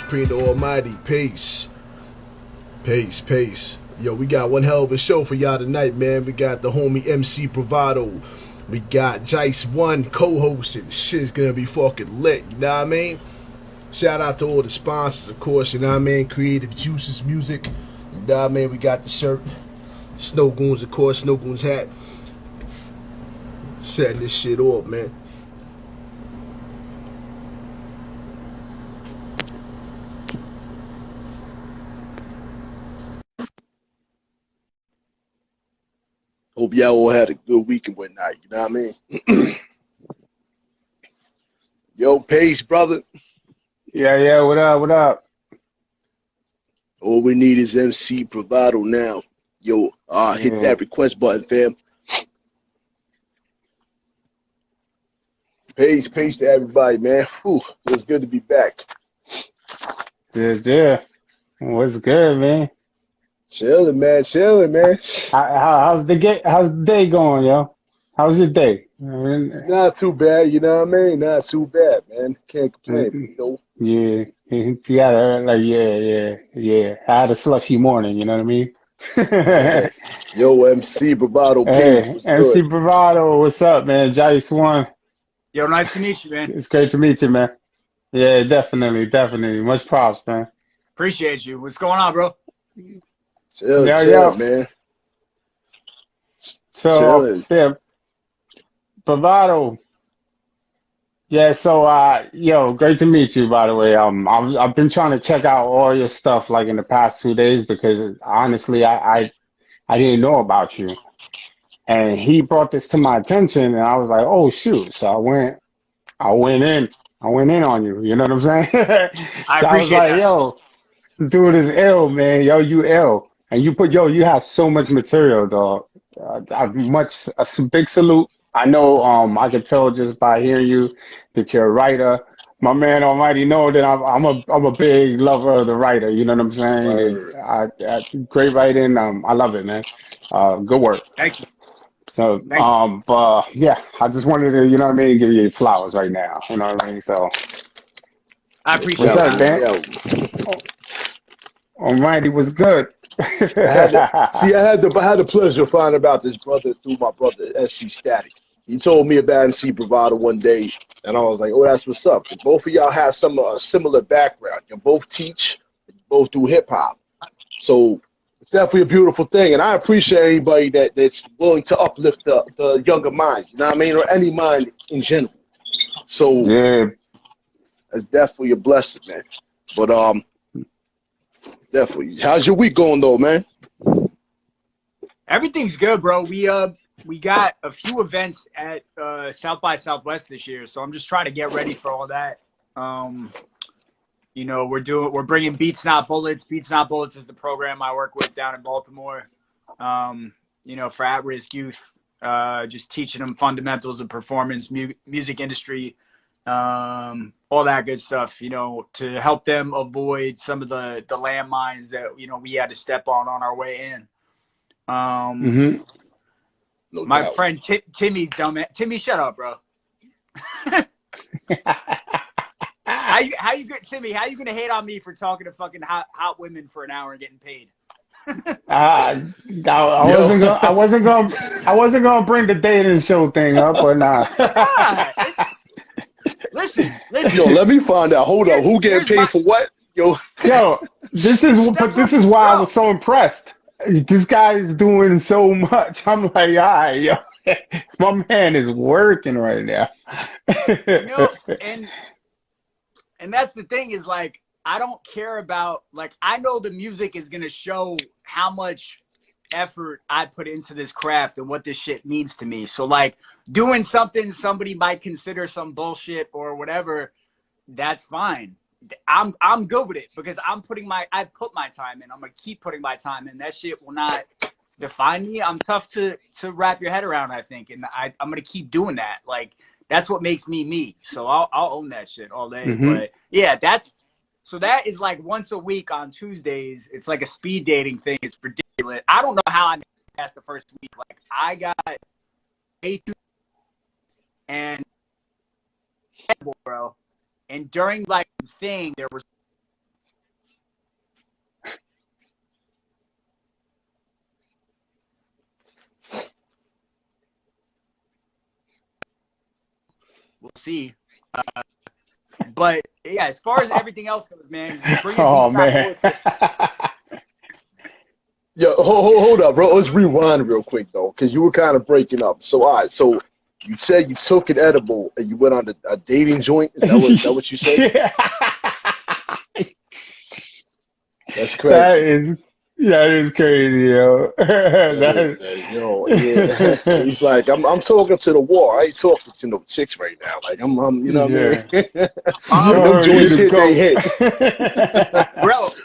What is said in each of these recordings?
Praying the Almighty. Peace. Peace, peace. Yo, we got one hell of a show for y'all tonight, man. We got the homie MC Bravado. We got Jise 1 co-hosting. Shit's gonna be fucking lit, you know what I mean? Shout out to all the sponsors, of course, you know what I mean? Creative Juices Music, you know what I mean? We got the shirt. Snow Goons, of course, Snow Goons hat. Setting this shit off, man. Hope y'all all had a good week and whatnot, you know what I mean? Yo, Pace, brother. Yeah, what up? All we need is MC Bravado now. Yo, hit that request button, fam. Pace to everybody, man. Whew, it was good to be back. Yeah. What's good, man? Chilling, man. How's the day going, yo? How's your day? Not too bad, you know what I mean? Not too bad, man. Can't complain, you know? Yeah. Yeah. I had a slushy morning, you know what I mean? Yo, MC Bravado, Hey, what's MC good? Bravado, what's up, man? Jise 1. Yo, nice to meet you, man. It's great to meet you, man. Yeah, definitely. Much props, man. Appreciate you. What's going on, bro? Chill, man. So, Chilling. yeah, Bravado. Yeah, so great to meet you, by the way. I've been trying to check out all your stuff like in the past 2 days because honestly, I didn't know about you, and he brought this to my attention, and I was like, oh shoot! So I went in on you. You know what I'm saying? I So I was appreciate like, that. yo, dude is ill, man. Yo, you ill, and you have so much material, dog. A big salute. I know, I could tell just by hearing you that you're a writer. My man almighty know that I'm a big lover of the writer. You know what I'm saying? Great writing. I love it, man. Good work. Thank you. So, Thank you. but yeah, I just wanted to, you know what I mean, give you flowers right now. You know what I mean? So, I what's appreciate up, that. Dan? Almighty was good. I had the pleasure of finding about this brother through my brother SC Static. He told me about MC Bravado one day, and I was like, "Oh, that's what's up." And both of y'all have some similar background. You both teach, you both do hip hop, so it's definitely a beautiful thing. And I appreciate anybody that's willing to uplift the younger minds. You know what I mean, or any mind in general. So Yeah. it's definitely a blessing, man. But definitely. How's your week going though, man? Everything's good, bro. We got a few events at South by Southwest this year, so I'm just trying to get ready for all that. You know, we're bringing Beats Not Bullets. Beats Not Bullets is the program I work with down in Baltimore. You know, for at-risk youth, just teaching them fundamentals of performance, music industry, all that good stuff, you know, to help them avoid some of the landmines that, you know, we had to step on our way in. No My doubt. friend Timmy's dumb. Timmy, shut up, bro. How you good, Timmy? How you gonna hate on me for talking to fucking hot women for an hour and getting paid? I wasn't gonna bring the dating show thing up, but nah. Listen. Yo, let me find out. Hold up, who getting paid for what? Yo, this is why I was so impressed. This guy is doing so much. I'm like, all right, yo, my man is working right now. You know, and that's the thing is like, I don't care about, like, I know the music is going to show how much effort I put into this craft and what this shit means to me. So like doing something somebody might consider some bullshit or whatever, that's fine. I'm good with it because I put my time in. I'm going to keep putting my time in. That shit will not define me. I'm tough to wrap your head around, I think. And I'm going to keep doing that. Like, that's what makes me me. So I'll own that shit all day. But yeah, so that is like once a week on Tuesdays. It's like a speed dating thing. It's ridiculous. I don't know how I passed the first week. Like I got A2 and bro. And during like the thing, there was we'll see. But yeah, as far as everything else goes, man, bring your Oh beats out man. bullshit. Yo, hold up, bro. Let's rewind real quick though, because you were kind of breaking up. So, all right. So you said you took an edible and you went on a dating joint. Is that what you said? Yeah. That's That crazy. is, that is crazy, yo. That is, That man. Yo, yeah. He's like, I'm talking to the wall. I ain't talking to no chicks right now. Like, you know what I yeah. mean? When them Yo, you joints the hit, they hit. Bro,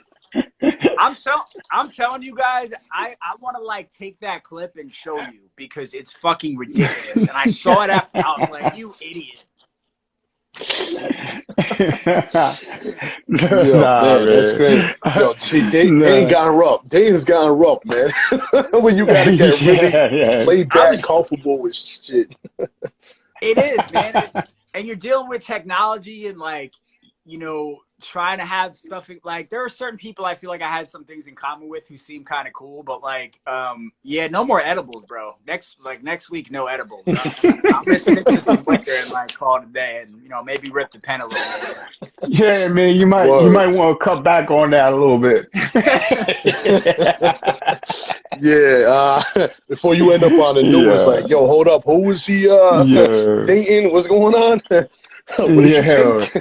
I'm telling you guys, I want to like take that clip and show you because it's fucking ridiculous. And I saw it after, I was like, you idiot. Yo, Nah, man, that's man. great. Yo, see, they ain't Nah. gotten rough. Dating's gotten rough, man. When you gotta get really Yeah, yeah. laid I back, was, comfortable with shit. it is, man. And you're dealing with technology and like, you know, trying to have stuff like there are certain people I feel like I had some things in common with who seem kind of cool, but like, yeah, no more edibles, bro. Next week, no edibles. I'm gonna stick to some liquor and like call it a day, and you know maybe rip the pen a little Yeah, man, you Word. might want to cut back on that a little bit. Yeah, before you end up on the news, Yeah, like, yo, hold up, who was he yeah, dating? What's going on? What did you yeah. take?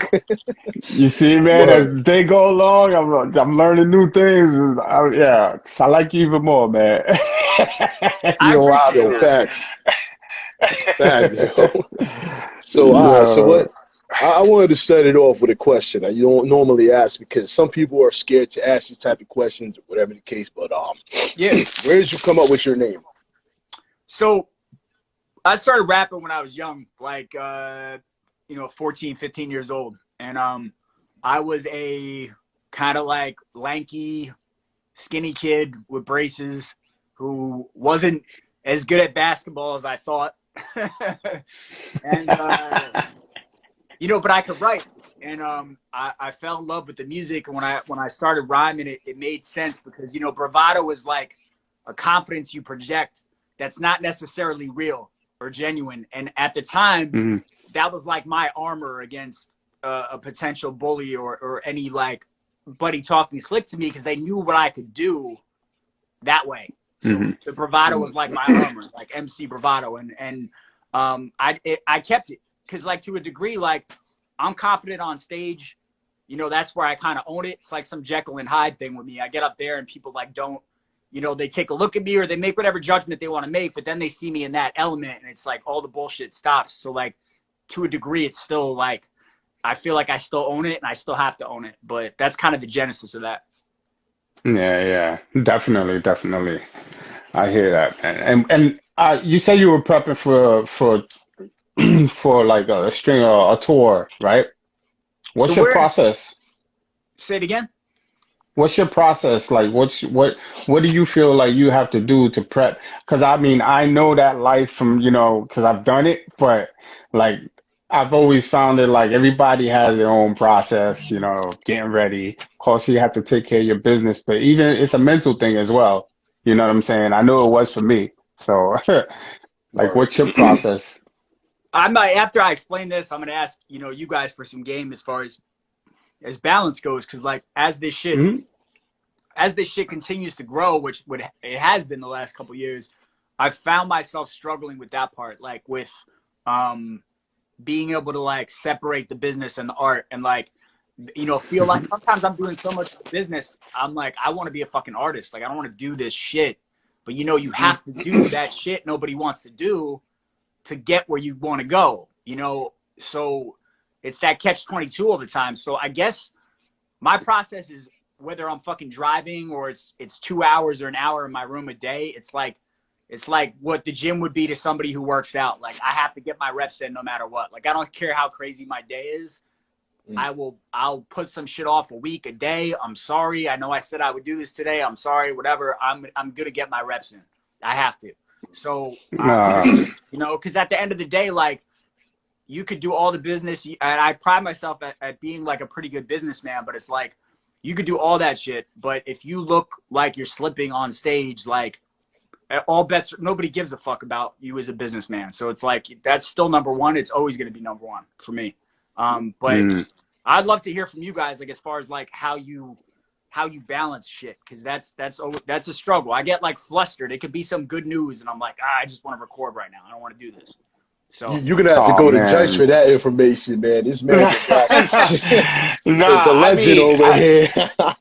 You see, man, Word. as they go along, I'm learning new things. Yeah, I like you even more, man. I You're wild, appreciate Yo, that. facts. Facts, yo. So, so yeah. what? I wanted to start it off with a question that you don't normally ask because some people are scared to ask these type of questions, or whatever the case. But Yeah. where did you come up with your name? So I started rapping when I was young, like 14, 15 years old, and I was a kind of like lanky, skinny kid with braces who wasn't as good at basketball as I thought. And you know, but I could write, and I fell in love with the music. And when I started rhyming, it made sense because you know, bravado is like a confidence you project that's not necessarily real or genuine. And at the time, Mhm, that was like my armor against a potential bully or any like buddy talking slick to me because they knew what I could do that way. So mhm, the bravado was like my Mm. armor, like MC Bravado, and I kept it because like to a degree, like I'm confident on stage. You know, that's where I kind of own it. It's like some Jekyll and Hyde thing with me. I get up there and people like don't, you know, they take a look at me or they make whatever judgment they want to make, but then they see me in that element and it's like all the bullshit stops. So like to a degree, it's still like I feel like I still own it and I still have to own it. But that's kind of the genesis of that. yeah, yeah. Definitely, definitely. I hear that, man. And you said you were prepping for for like a string or a tour, right? So What's your we're process? say it again. What's your process like? What do you feel like you have to do to prep? Because I mean, I know that life from, because I've done it, but like I've always found it like everybody has their own process, getting ready. Of course, you have to take care of your business, but even it's a mental thing as well. You know what I'm saying? I know it was for me. So, like, Word. what's your process? I'm not, after I explain this, I'm gonna ask you guys for some game as far as balance goes, because like Hmm. as this shit continues to grow, which it has been the last couple of years, I've found myself struggling with that part, like with um, being able to like separate the business and the art, and like feel like Hmm. sometimes I'm doing so much business, I'm like I want to be a fucking artist, like I don't want to do this shit, but you have to do that shit nobody wants to do to get where you want to go, so it's that catch 22 all the time. So I guess my process is whether I'm fucking driving or it's 2 hours or an hour in my room a day. It's like what the gym would be to somebody who works out. Like I have to get my reps in no matter what. Like I don't care how crazy my day is. Mm. I'll put some shit off a week, a day. I'm sorry. I know I said I would do this today. I'm sorry. Whatever. I'm gonna get my reps in. I have to. So because at the end of the day, like you could do all the business, and I pride myself at being like a pretty good businessman, but it's like you could do all that shit, but if you look like you're slipping on stage, like all bets, nobody gives a fuck about you as a businessman. So it's like, that's still number one. It's always going to be number one for me. But I'd love to hear from you guys, like, as far as like how you balance shit. Cause that's a struggle. I get like flustered. It could be some good news and I'm like, I just want to record right now. I don't want to do this. So you're gonna have to go to Jise for that information, man. This man is a legend over here.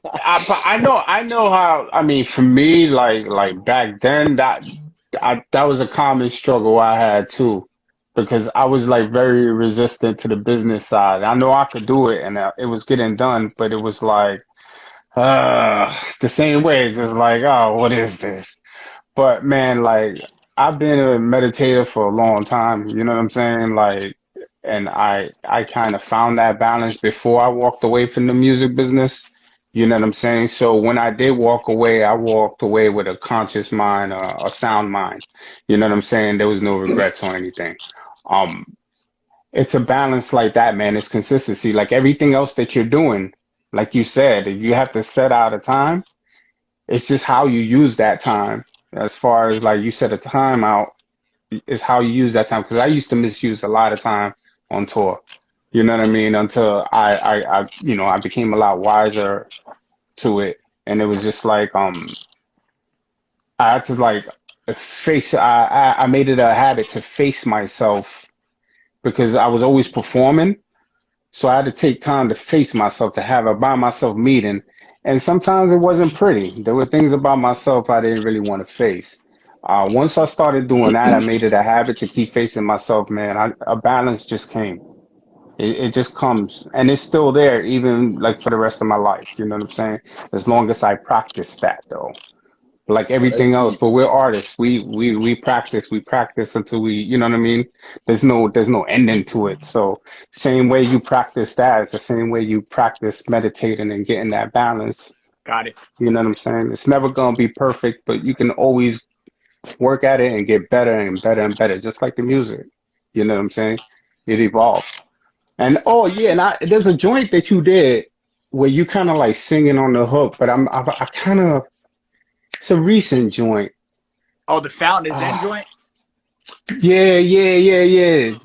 I know how. I mean, for me, like back then, that was a common struggle I had too, because I was like very resistant to the business side. I know I could do it, and it was getting done, but it was like the same way. It's just like, oh, what is this? But man, like, I've been a meditator for a long time, you know what I'm saying? Like, and I kind of found that balance before I walked away from the music business, you know what I'm saying? So when I did walk away, I walked away with a conscious mind, a sound mind, you know what I'm saying? There was no regrets or anything. It's a balance like that, man. It's consistency. Like everything else that you're doing, like you said, if you have to set out a time, it's just how you use that time. As far as like you set a time out, is how you use that time. Because I used to misuse a lot of time on tour. You know what I mean? Until I became a lot wiser to it, and it was just like I had to like face. I made it a habit to face myself because I was always performing. So I had to take time to face myself, to have a by myself meeting. And sometimes it wasn't pretty. There were things about myself I didn't really want to face. Once I started doing that, I made it a habit to keep facing myself, man. A balance just came. It just comes. And it's still there, even like for the rest of my life. You know what I'm saying? As long as I practice that, though. Like everything else, but we're artists. We practice until we, you know what I mean? There's no ending to it. So same way you practice that, it's the same way you practice meditating and getting that balance. got it. You know what I'm saying? It's never gonna be perfect, but you can always work at it and get better and better and better, just like the music. You know what I'm saying? It evolves. And oh yeah, and there's a joint that you did where you kind of like singing on the hook, but I kind of. It's a recent joint. Oh, the Fountain is Zen joint? Yeah.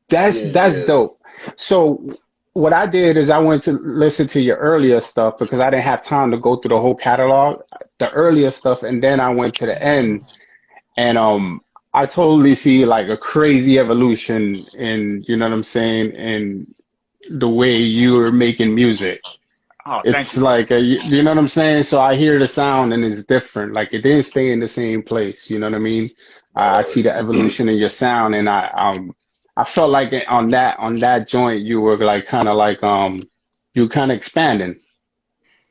That's dope. So what I did is I went to listen to your earlier stuff because I didn't have time to go through the whole catalog, the earlier stuff, and then I went to the end, and I totally see like a crazy evolution in, you know what I'm saying, in the way you're making music. Oh, it's like, you know what I'm saying? So I hear the sound and it's different. Like it didn't stay in the same place. You know what I mean? I see the evolution in your sound, and I felt like on that joint you were like kind of like you kind of expanding.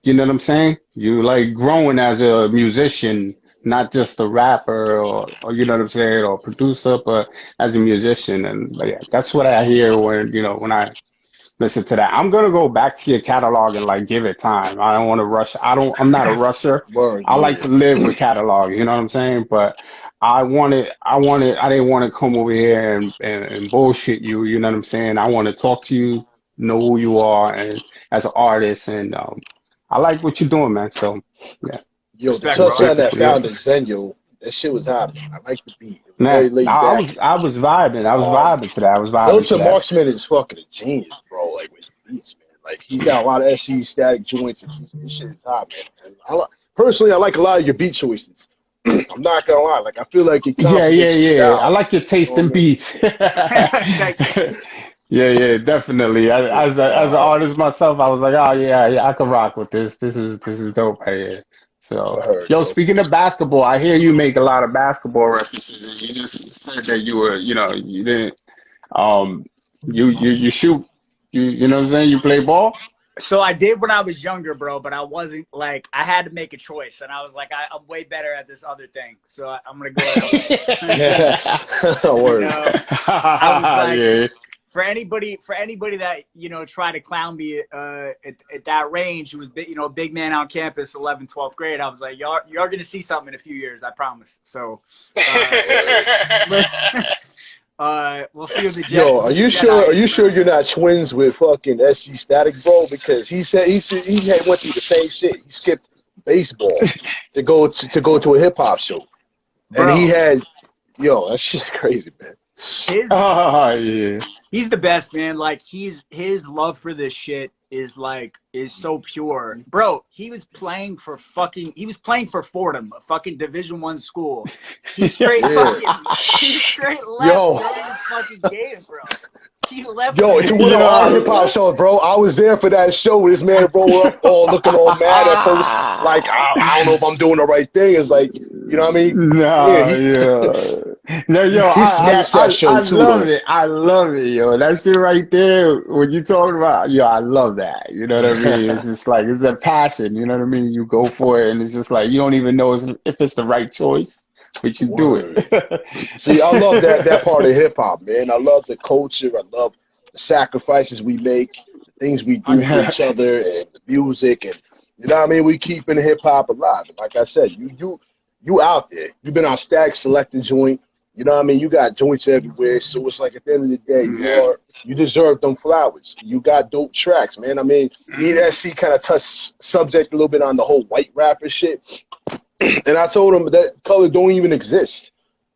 You know what I'm saying? You like growing as a musician, not just a rapper or you know what I'm saying, or producer, but as a musician. And yeah, that's what I hear when I listen to that. I'm gonna go back to your catalog and like give it time. I don't want to rush. I'm not a rusher. I like to live with catalogs. You know what I'm saying? But I didn't want to come over here and bullshit you. You know what I'm saying? I want to talk to you, know who you are, and as an artist, and I like what you're doing, man. So yeah. Yo, the touch on that Fountain Zen, yo, that shit was happening. I like the beat. Man, I was vibing. I was vibing to that. I was vibing. Milton Marksman is fucking a genius, bro. Like with beats, man. Like he got a lot of SE static joints. And this shit is hot, man. And personally, I like a lot of your beat choices. I'm not gonna lie. Like I feel like it. Yeah. I like your taste in beats. Yeah, definitely. As an artist myself, I was like, oh yeah, I can rock with this. This is dope right here. So, speaking of basketball, I hear you make a lot of basketball references, and you just said that you didn't, you shoot, you know what I'm saying? You play ball? So I did when I was younger, bro, but I wasn't like, I had to make a choice, and I was like, I'm way better at this other thing, so I'm going to go ahead. Word. I was like, for anybody that, tried to clown me at that range, who was, big man on campus, 11th, 12th grade, I was like, you're going to see something in a few years, I promise. So, we'll see what the Jets. Yo, are you sure you're not twins with fucking SC Static, bro? Because he said he went through the same shit. He skipped baseball to go to a hip hop show. And he bro. had, yo, that's just crazy, man. His Oh yeah. He's the best, man. Like his love for this shit is so pure, bro. He was playing for Fordham, a fucking Division I school. He straight Yeah. fucking he straight left Yo, during his fucking game, bro. He left yo, during it's his one of our hip Yo. hop shows, bro. I was there for that show. This man rolled up, all looking all mad at first, like I don't know if I'm doing the right thing. It's like, you know what I mean? Yeah, No, yeah. No, yo, he snatched that show I too, love though. it. I love it, yo. That shit right there, when you talking about, yo, I love that. You know what I mean? It's just like, it's that passion, you know what I mean? You go for it, and it's just like, you don't even know if it's the right choice, but you do Word. See, I love that part of hip hop, man. I love the culture. I love the sacrifices we make, the things we do for it. each other, and the music, and you know what I mean. We keeping hip hop alive. And like I said, you out there. You've been on Stack Selected joint. You know what I mean. You got joints everywhere. So it's like at the end of the day, Yeah. you deserve them flowers. You got dope tracks, man. I mean, me and SC kind of touched subject a little bit on the whole white rapper shit. And I told him that color don't even exist.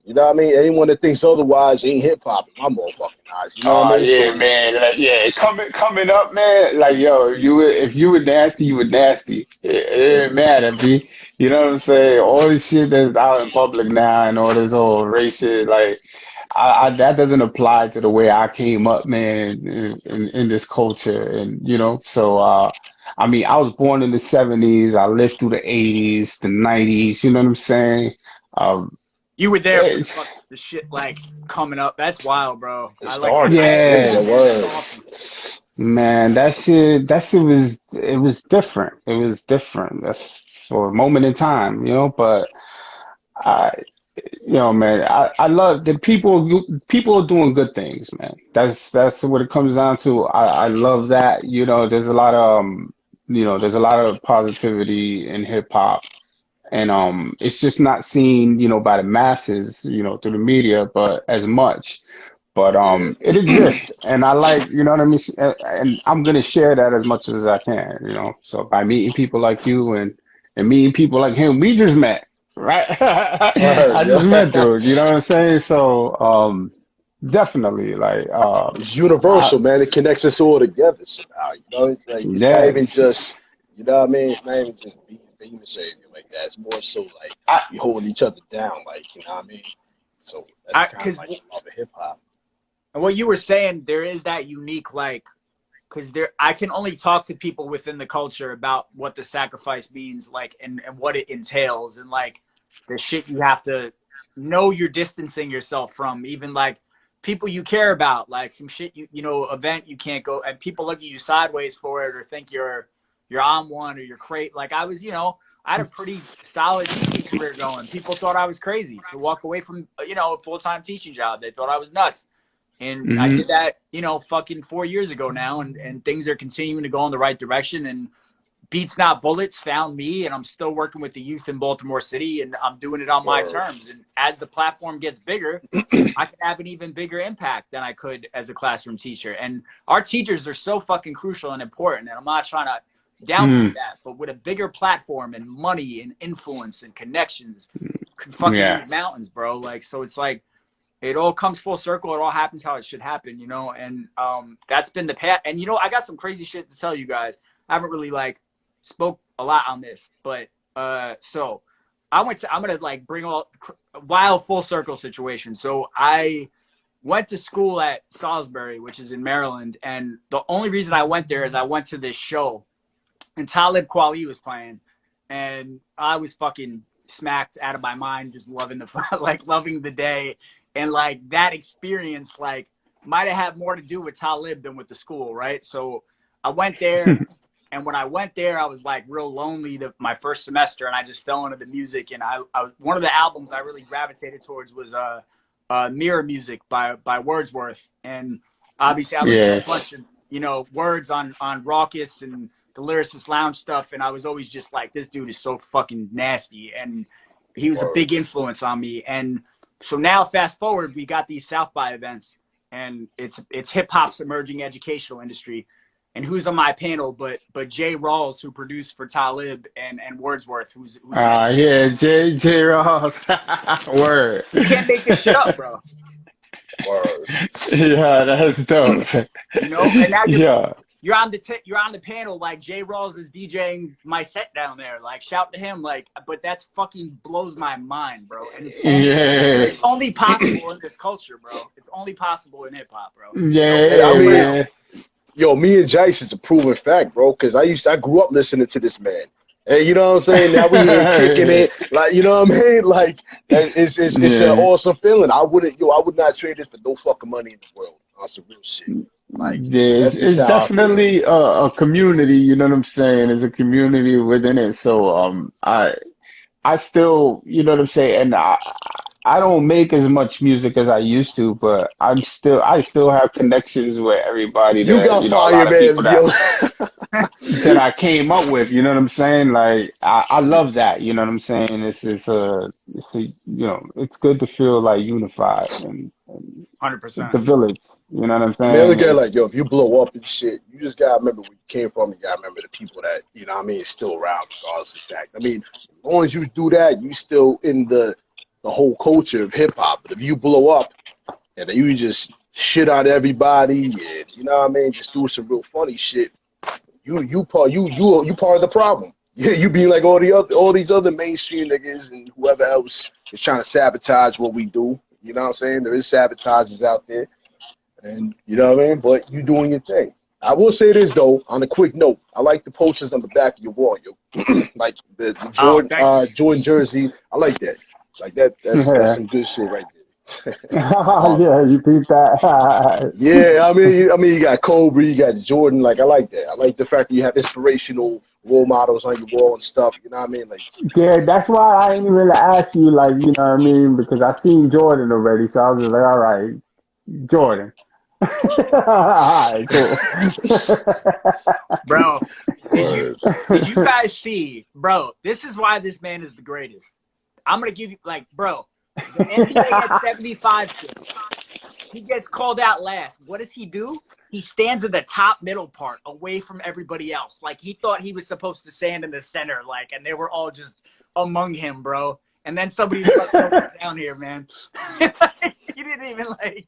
You know what I mean? Anyone that thinks otherwise ain't hip hop in my motherfucking eyes. You know what I Oh mean? yeah, So man. Like, yeah, coming up, man. Like, yo, if you were nasty, you were nasty. It didn't matter, B. You know what I'm saying? All this shit that's out in public now and all this whole race shit, like, that doesn't apply to the way I came up, man, in this culture, and you know. So, I mean, I was born in the '70s. I lived through the '80s, the '90s. You know what I'm saying? Um, You were there for it's, the shit like coming up. That's wild, bro. it I like that. started. Yeah, yeah. That's word. awesome. Man, that shit was different. It was different. That's for a moment in time, you know. But I, you know, man, I love that people are doing good things, man. That's what it comes down to. I love that. You know, there's a lot of there's a lot of positivity in hip hop, and it's just not seen, by the masses, through the media, but as much. But Yeah. it exists, and I like, you know what I mean, and I'm gonna share that as much as I can, So by meeting people like you and meeting people like him, we just met, right? Word, I just met yeah. dude, you know what I'm saying? So definitely, like It's universal, man. It connects us all together somehow. You know, it's like it's not even yes, just, you know what I mean? It's not even just being famous or anything like that. It's more so like I, we hold each other down, like, you know what I mean? So that's kind of Because like love of hip hop. what you were saying, there is that unique like because I can only talk to people within the culture about what the sacrifice means, like, and what it entails, and like the shit you have to know you're distancing yourself from, even like people you care about, like some shit event you can't go, and people look at you sideways for it or think you're on one or you're crazy. Like I had a pretty solid teaching career going. People thought I was crazy to walk away from a full-time teaching job. They thought I was nuts. And I mhm. did that, fucking 4 years ago now, and things are continuing to go in the right direction. And Beats Not Bullets found me, and I'm still working with the youth in Baltimore City, and I'm doing it on my Word. terms. And as the platform gets bigger, I can have an even bigger impact than I could as a classroom teacher. And our teachers are so fucking crucial and important, and I'm not trying to downplay Mm, that, but with a bigger platform and money and influence and connections, could fucking yeah. move mountains, bro. Like, so it's like, it all comes full circle. It all happens how it should happen, and that's been the path. And I got some crazy shit to tell you guys. I haven't really like spoke a lot on this, but so I'm gonna like bring all a wild full circle situation. So I went to school at Salisbury, which is in Maryland, and the only reason I went there is I went to this show, and Talib Kweli was playing, and I was fucking smacked out of my mind, just loving loving the day. And like that experience, like might have had more to do with Talib than with the school, right? So I went there, and when I went there, I was like real lonely my first semester, and I just fell into the music. And I one of the albums I really gravitated towards was Mirror Music by Wordsworth, and obviously I listened Yeah. to a bunch of words on Raucous and the Lyricist Lounge stuff, and I was always just like, this dude is so fucking nasty, and he was a Word. big influence on me. And so now, fast forward, we got these South by events, and it's hip hop's emerging educational industry. And who's on my panel but Jay Rawls, who produced for Talib and Wordsworth, who's yeah, J Ross. Word. you can't make this shit up, bro. Word. Yeah, that's dope. You know, and now Yeah. you're on the panel, like Jay Rawls is DJing my set down there. Like, shout to him, like, but that's fucking blows my mind, bro. And it's only possible in this culture, bro. It's only possible in hip hop, bro. Yeah, I mean, man. yo, me and Jise is a proven fact, bro. Because I grew up listening to this man. And you know what I'm saying? Now we here kicking it, like, you know what I mean? Like, it's an awesome feeling. I would not trade this for no fucking money in the world. That's the real shit. Like, Yeah, it's definitely a community, you know what I'm saying? There's a community within it. So I still, you know what I'm saying, and I don't make as much music as I used to, but I still have connections with everybody you that, got you know, a fire, lot of man, people yo. that I came up with, you know what I'm saying? Like I love that, you know what I'm saying? It's a you know, it's good to feel like unified and 100%. the village, you know what I'm I mean, look saying? at like, yo, if you blow up and shit, you just gotta remember where you came from. You gotta remember the people that, you know what I mean, still around regardless of that. I mean, as long as you do that, you still in the whole culture of hip hop. But if you blow up and then you just shit on everybody and, you know what I mean, just do some real funny shit, you part of the problem. Yeah, you be like all these other mainstream niggas and whoever else is trying to sabotage what we do. You know what I'm saying? There is sabotagers out there. And you know what I mean? But you doing your thing. I will say this though, on a quick note, I like the posters on the back of your wall, yo. Like the Jordan jersey. I like that. Like that's some good shit right there. Yeah, you beat that. Yeah, I mean, you got Kobe, you got Jordan. Like, I like that. I like the fact that you have inspirational role models on your wall and stuff. You know what I mean? Like, Yeah, that's why I didn't really ask you, like, you know what I mean? Because I seen Jordan already, so I was just like, all right, Jordan. All right, cool. Bro, word. did you guys see, bro, this is why this man is the greatest. I'm going to give you, like, bro, the NBA at 75, he gets called out last. What does he do? He stands in the top middle part away from everybody else. Like, he thought he was supposed to stand in the center, like, and they were all just among him, bro. And then somebody was like, down here, man. He didn't even, like,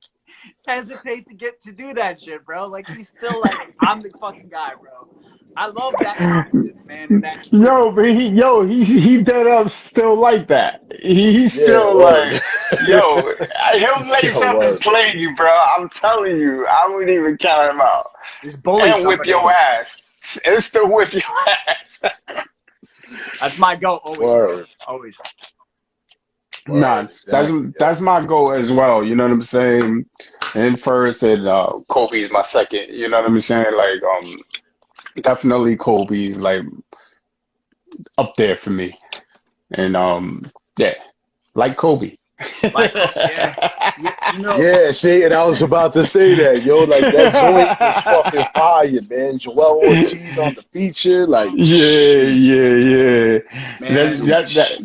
hesitate to do that shit, bro. Like, he's still like, I'm the fucking guy, bro. I love that confidence, man. And that But he dead up still like that. He's still word. like, he'll lace up word. and play you, bro. I'm telling you, I wouldn't even count him out. Just bully And whip somebody. your ass. And still whip your ass. That's my goal, always, Word. bro. Always. Nah, that's my goal as well. You know what I'm saying? And first, and Kobe's my second. You know what I'm saying? Like, definitely Kobe's like up there for me. And yeah, like Kobe. Like, yeah. You know, Yeah, see, and I was about to say that, yo. Like, that joint was fucking fire, man. Joel Ortiz on the feature, like, Yeah. man.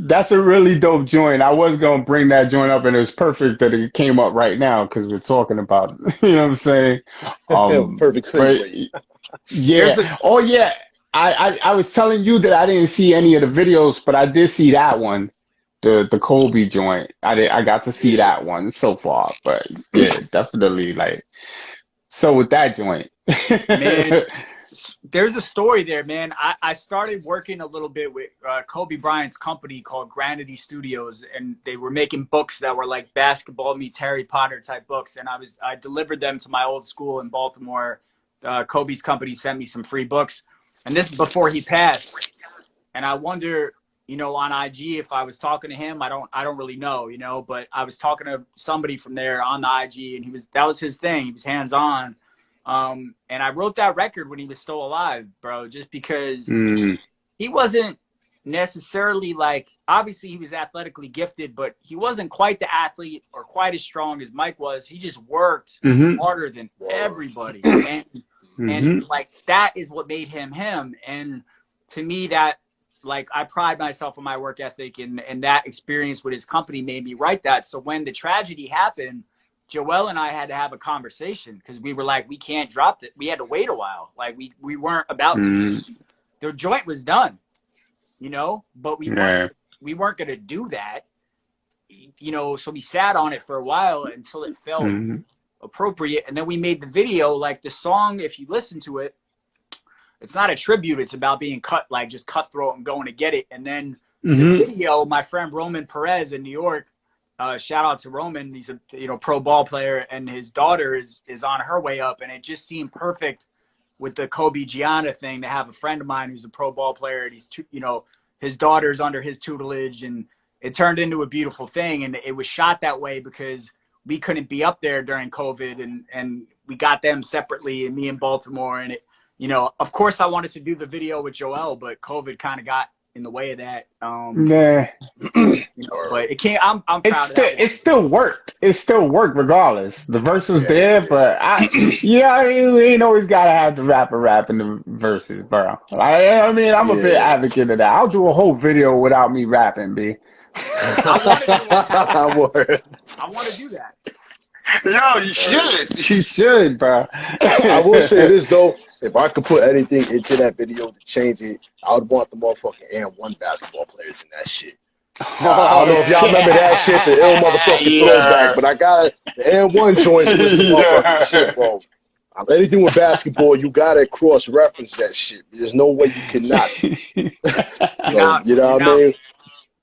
That's a really dope joint. I was gonna bring that joint up, and it was perfect that it came up right now because we're talking about, you know what I'm saying? perfect But segue. yeah. Oh yeah. I was telling you that I didn't see any of the videos, but I did see that one. The Kobe joint. I got to see that one so far. But yeah, definitely like so with that joint. Man, there's a story there, man. I started working a little bit with Kobe Bryant's company called Granity Studios, and they were making books that were like basketball meets Harry Potter type books, and I delivered them to my old school in Baltimore. Kobe's company sent me some free books, and this is before he passed. And I wonder, you know, on IG, if I was talking to him, I don't really know, you know, but I was talking to somebody from there on the IG, and that was his thing. He was hands on. And I wrote that record when he was still alive, bro, just because he wasn't necessarily like, obviously he was athletically gifted, but he wasn't quite the athlete or quite as strong as Mike was. He just worked harder than everybody. And like, that is what made him him. And to me, that, like, I pride myself on my work ethic, and that experience with his company made me write that. So when the tragedy happened, Joel and I had to have a conversation because we were like, we can't drop it. We had to wait a while. Like we weren't about to just, the joint was done, you know, but we weren't going to do that, you know, so we sat on it for a while until it felt appropriate. And then we made the video. Like the song, if you listen to it, it's not a tribute. It's about being cut, like just cutthroat and going to get it. And then the video, my friend Roman Perez in New York, shout out to Roman. He's a pro ball player, and his daughter is on her way up, and it just seemed perfect with the Kobe Gianna thing to have a friend of mine who's a pro ball player, and he's his daughter's under his tutelage, and it turned into a beautiful thing. And it was shot that way because we couldn't be up there during COVID, and we got them separately, and me in Baltimore, and it, you know, of course I wanted to do the video with Joel, but COVID kind of got in the way of that. You know, but it can't. I'm proud of that. It still worked. It still worked regardless. The verse was there, but you ain't always gotta have the rapper rapping the verses, bro. I mean, I'm a big advocate of that. I'll do a whole video without me rapping, B. I want to do that. Yo, you should. You should, bro. I will say this though. If I could put anything into that video to change it, I would want the motherfucking and1 basketball players in that shit. I don't know if y'all remember that shit, the ill motherfucking throwback, but I got the and1 joints with the motherfucking shit, bro. Anything with basketball, you gotta cross-reference that shit. There's no way you cannot. You know what I mean?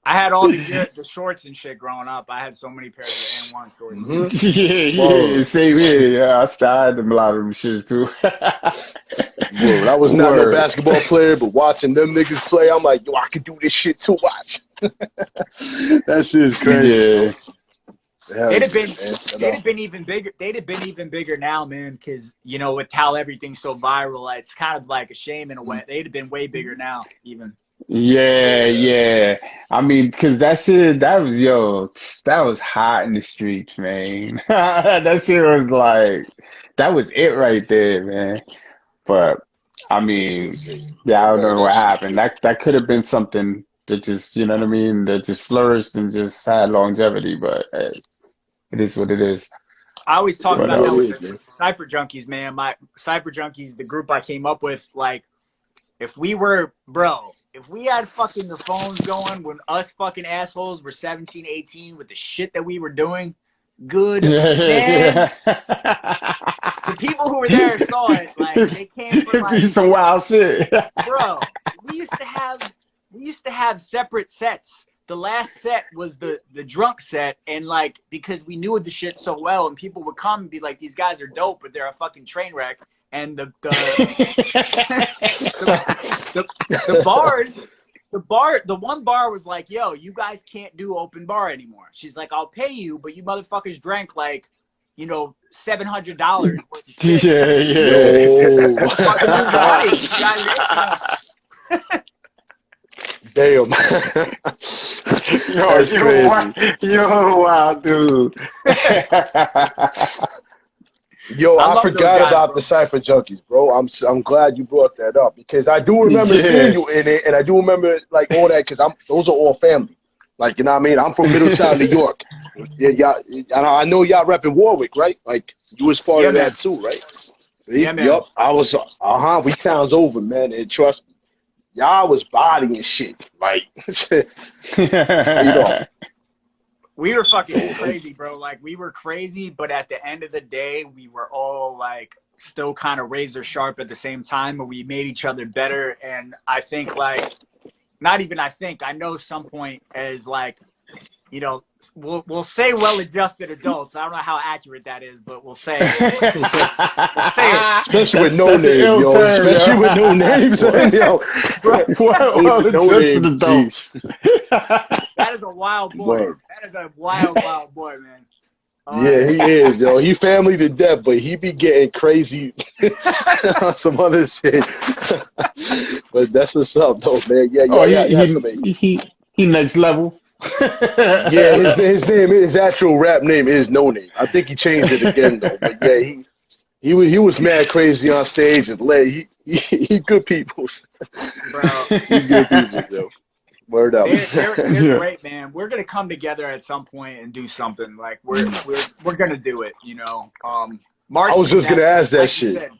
I had all the shorts and shit growing up. I had so many pairs of and1 shorts. Yeah, same here. Yeah, I started them a lot of them shits too. Bro, I was not a basketball player, but watching them niggas play, I'm like, yo, I can do this shit too. Watch. That shit is crazy. Yeah. They'd have been even bigger. They'd have been even bigger now, man. Because you know, with how everything's so viral, it's kind of like a shame in a way. They'd have been way bigger now, even. Yeah. I mean, cause that was hot in the streets, man. That shit was like, that was it right there, man. But I mean, I don't know what happened. That could have been something that just, you know what I mean, that just flourished and just had longevity. But it is what it is. I always talk about that with the Cypher Junkies, man. My Cypher Junkies, the group I came up with, like, if we had fucking the phones going when us fucking assholes were 17, 18 with the shit that we were doing, good, man. The people who were there saw it. Like, they came from, like, some wild shit. Bro, we used to have separate sets. The last set was the drunk set, and like, because we knew the shit so well, and people would come and be like, these guys are dope, but they're a fucking train wreck. And the one bar was like, yo, you guys can't do open bar anymore. She's like, I'll pay you, but you motherfuckers drank like, you know, $700 worth of shit. Damn. That's crazy. Yo, wow, dude. Yo, I forgot about the Cypher Junkies, bro. I'm glad you brought that up because I do remember seeing you in it, and I do remember like all that because those are all family. Like, you know what I mean? I'm from Middletown, New York. Yeah, I know y'all repping Warwick, right? Like, you was part of that too, right? See? Yeah, man. Yep. I was, we towns over, man, and trust me, y'all was bodying shit. Like, you know. We were fucking crazy, bro. Like, we were crazy, but at the end of the day, we were all, like, still kind of razor sharp at the same time, and we made each other better. And I think, like, not even I think, I know some point as, like, you know, we'll say well-adjusted adults. I don't know how accurate that is, but we'll say it. We'll say it. Especially with no names, yo. Especially with no names. Yo. Well-adjusted adults. That is a wild boy. Bro. That is a wild boy, man. Yeah, he is, yo. He family to death, but he be getting crazy on some other shit. But that's what's up, though, man. He next level. Yeah, his actual rap name is No Name. I think he changed it again, though. But yeah, he was mad crazy on stage and he good people. Bro. He good people, yo. Word up. They're Yeah. great, man. We're gonna come together at some point and do something. Like we're gonna do it, you know. I was Marksman's just gonna ask that like you shit. said,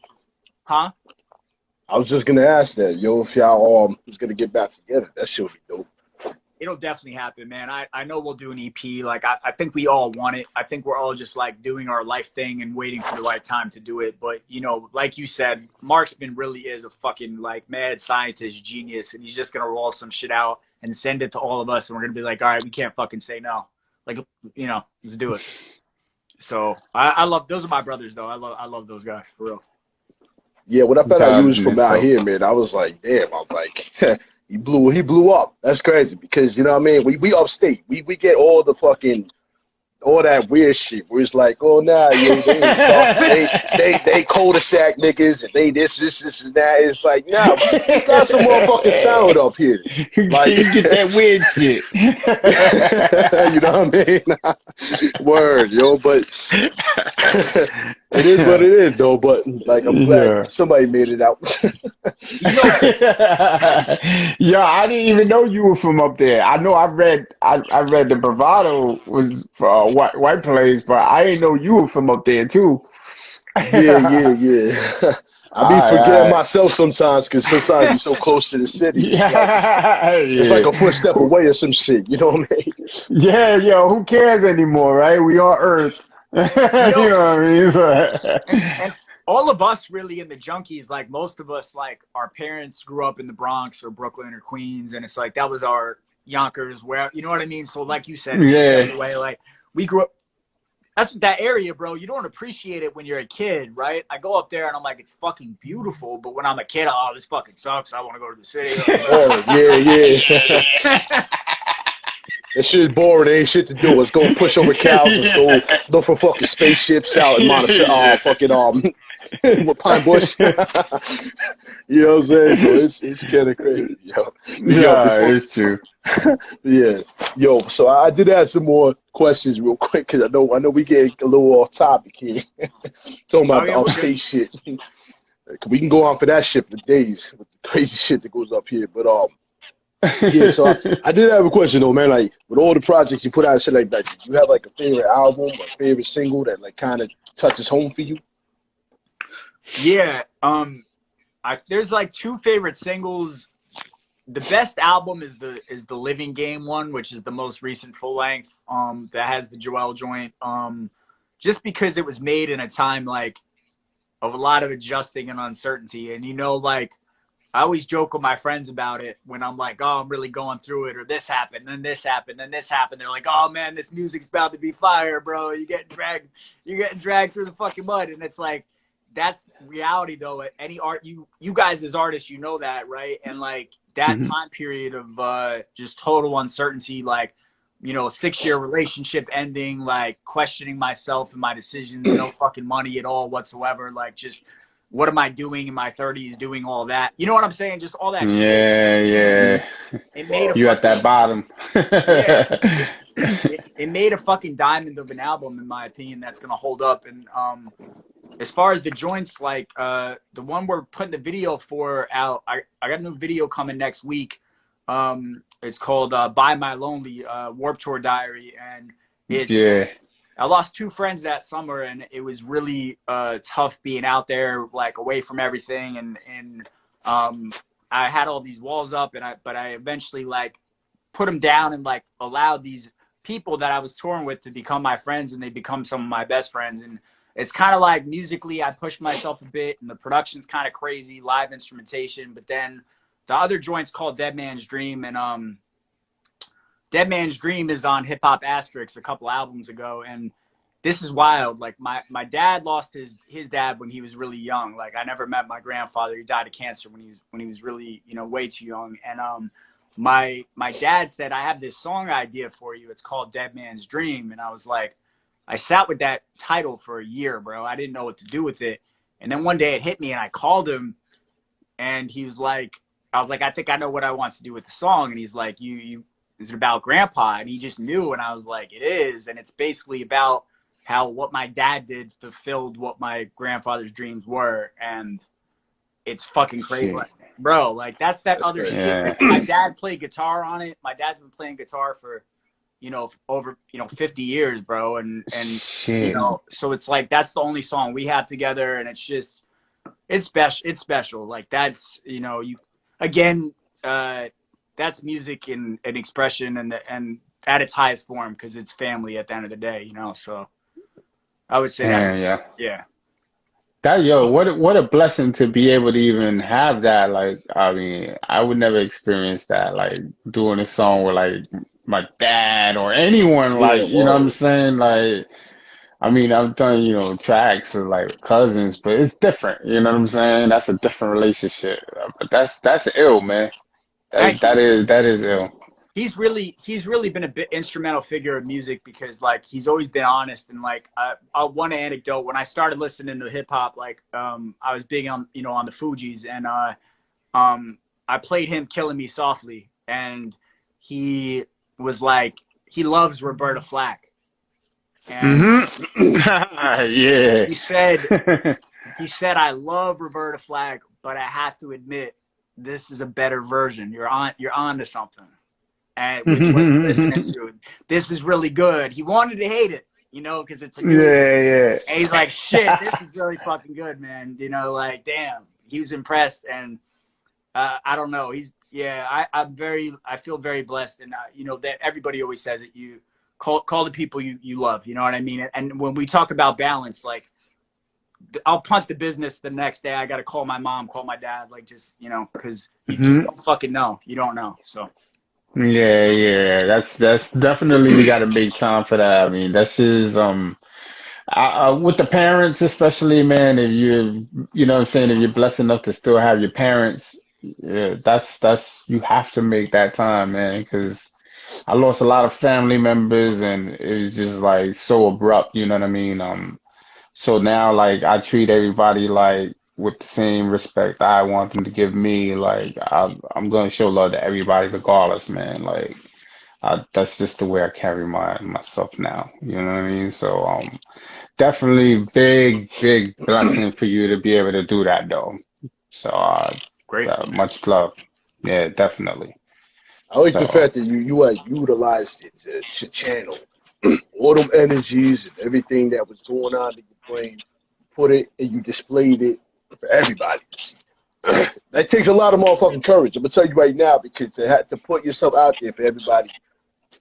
huh? I was just gonna ask that, yo, if y'all was gonna get back together. That shit would be dope. It'll definitely happen, man. I know we'll do an EP. Like I think we all want it. I think we're all just like doing our life thing and waiting for the right time to do it. But you know, like you said, Marksman really is a fucking like mad scientist genius, and he's just gonna roll some shit out and send it to all of us, and we're gonna be like, all right, we can't fucking say no. Like, you know, let's do it. So I love those are my brothers though. I love those guys for real. Yeah, when I found out you was from out So, here, man, I was like, damn. I was like, he blew up. That's crazy because you know what I mean. We upstate. We get all the fucking all that weird shit. Where it's like, oh nah, yo, they ain't tough. They cul-de-sac niggas and they this and that. It's like, nah, we got some motherfucking talent up here. Like, you get that weird shit. you know what I mean? Word, yo, but it is what it is, though. But like, I'm glad somebody made it out. Yeah, I didn't even know you were from up there. I know I read the Bravado was for a white place, but I didn't know you were from up there too. Yeah. I be forgetting myself sometimes because sometimes you're so close to the city. It's like a footstep away or some shit. You know what I mean? Yeah, yo, who cares anymore, right? We on Earth. You know what I mean? And all of us really in the junkies, like most of us, like our parents grew up in the Bronx or Brooklyn or Queens, and it's like that was our Yonkers, where you know what I mean. So like you said, it's just every way. Like we grew up. That's that area, bro. You don't appreciate it when you're a kid, right? I go up there and I'm like, it's fucking beautiful. But when I'm a kid, oh, this fucking sucks. I want to go to the city. Oh, yeah. That shit boring. There ain't shit to do. Let's go push over cows. Let's go look for fucking spaceships out in Monticello. Fucking with Pine Bush. You know what I'm saying? So it's kind of crazy, yo. It's true. Yeah, yo. So I did ask some more questions real quick because I know we get a little off topic here, talking about the upstate shit. We can go on for that shit for days with the crazy shit that goes up here. But yeah. So I did have a question though, man. Like with all the projects you put out, and shit like that, do you have like a favorite album or favorite single that like kind of touches home for you? Yeah. There's like two favorite singles. The best album is the Living Game one, which is the most recent full length. That has the Joel joint. Just because it was made in a time like of a lot of adjusting and uncertainty, and you know, like I always joke with my friends about it when I'm like, oh, I'm really going through it, or this happened, then this happened, then this happened. They're like, oh man, this music's about to be fire, bro. You're getting dragged through the fucking mud, and it's like. That's reality though. Any art, you guys as artists, you know that, right? And like that time period of just total uncertainty, like, you know, a 6-year relationship ending, like questioning myself and my decisions, no fucking money at all whatsoever, like just what am I doing in my 30s, doing all that, you know what I'm saying? Just all that shit. Yeah. It made you at that bottom. It made a fucking diamond of an album, in my opinion, that's gonna hold up. And as far as the joints, like the one we're putting the video for out, I got a new video coming next week. It's called By My Lonely Warped Tour Diary, and it's I lost 2 friends that summer, and it was really tough being out there, like away from everything, and I had all these walls up, but I eventually like put them down and like allowed these people that I was touring with to become my friends, and they become some of my best friends. And it's kind of like musically, I pushed myself a bit, and the production's kind of crazy, live instrumentation. But then the other joint's called Dead Man's Dream, and Dead Man's Dream is on Hip Hop Asterix a couple albums ago, and this is wild. Like my dad lost his dad when he was really young. Like I never met my grandfather. He died of cancer when he was really, you know, way too young. And my dad said, I have this song idea for you. It's called Dead Man's Dream. And I was like, I sat with that title for a year, bro. I didn't know what to do with it. And then one day it hit me, and I called him, and he was like, I was like, I think I know what I want to do with the song. And he's like, is it about grandpa? And he just knew. And I was like, it is. And it's basically about how what my dad did fulfilled what my grandfather's dreams were. And it's fucking crazy. bro, like that's that That's other crazy. shit. Yeah. Like, my dad played guitar on it. My dad's been playing guitar for, over 50 years, bro, and Shit. so it's like that's the only song we have together, and it's special. It's special. Like that's you again. That's music and expression and at its highest form because it's family at the end of the day. So I would say that. Damn, yeah. Yeah. What a blessing to be able to even have that. Like, I mean, I would never experience that, like doing a song with like my dad or anyone, Yeah, like, you know what I'm word. saying? Like, I mean, I've done, tracks with like cousins, but it's different, you know what I'm saying? That's a different relationship. But that's ill, man. And That is ill. he's really been a bit instrumental figure of music because like he's always been honest and like one anecdote when I started listening to hip hop like I was big on on the Fugees and I played him Killing Me Softly and he was like he loves Roberta Flack and Mm-hmm. Yeah. he said I love Roberta Flack but I have to admit this is a better version. You're on to something. And with what he's listening to, this is really good. He wanted to hate it, because it's a new. Yeah, And he's like, shit, this is really fucking good, man. Like, damn, he was impressed, and I don't know. I feel very blessed, and that everybody always says it. You call the people you love. You know what I mean? And when we talk about balance, like, I'll punch the business the next day. I got to call my mom, call my dad, like, just because you just don't fucking know. You don't know, so. Yeah. That's definitely we got to make time for that. I mean, that's just with the parents especially, man. If you know what I'm saying, if you're blessed enough to still have your parents, yeah, that's you have to make that time, man. Because I lost a lot of family members, and it was just like so abrupt. You know what I mean? So now, like, I treat everybody like with the same respect I want them to give me. Like, I'm gonna show love to everybody regardless, man. Like, that's just the way I carry myself now. You know what I mean? So, definitely big blessing for you to be able to do that, though. So, Grateful, man. much love. Yeah, definitely. I like the So, fact that you had utilized it to channel all them energies and everything that was going on in your brain. Put it and you displayed it for everybody to see. That takes a lot of motherfucking courage. I'm gonna tell you right now because to put yourself out there for everybody,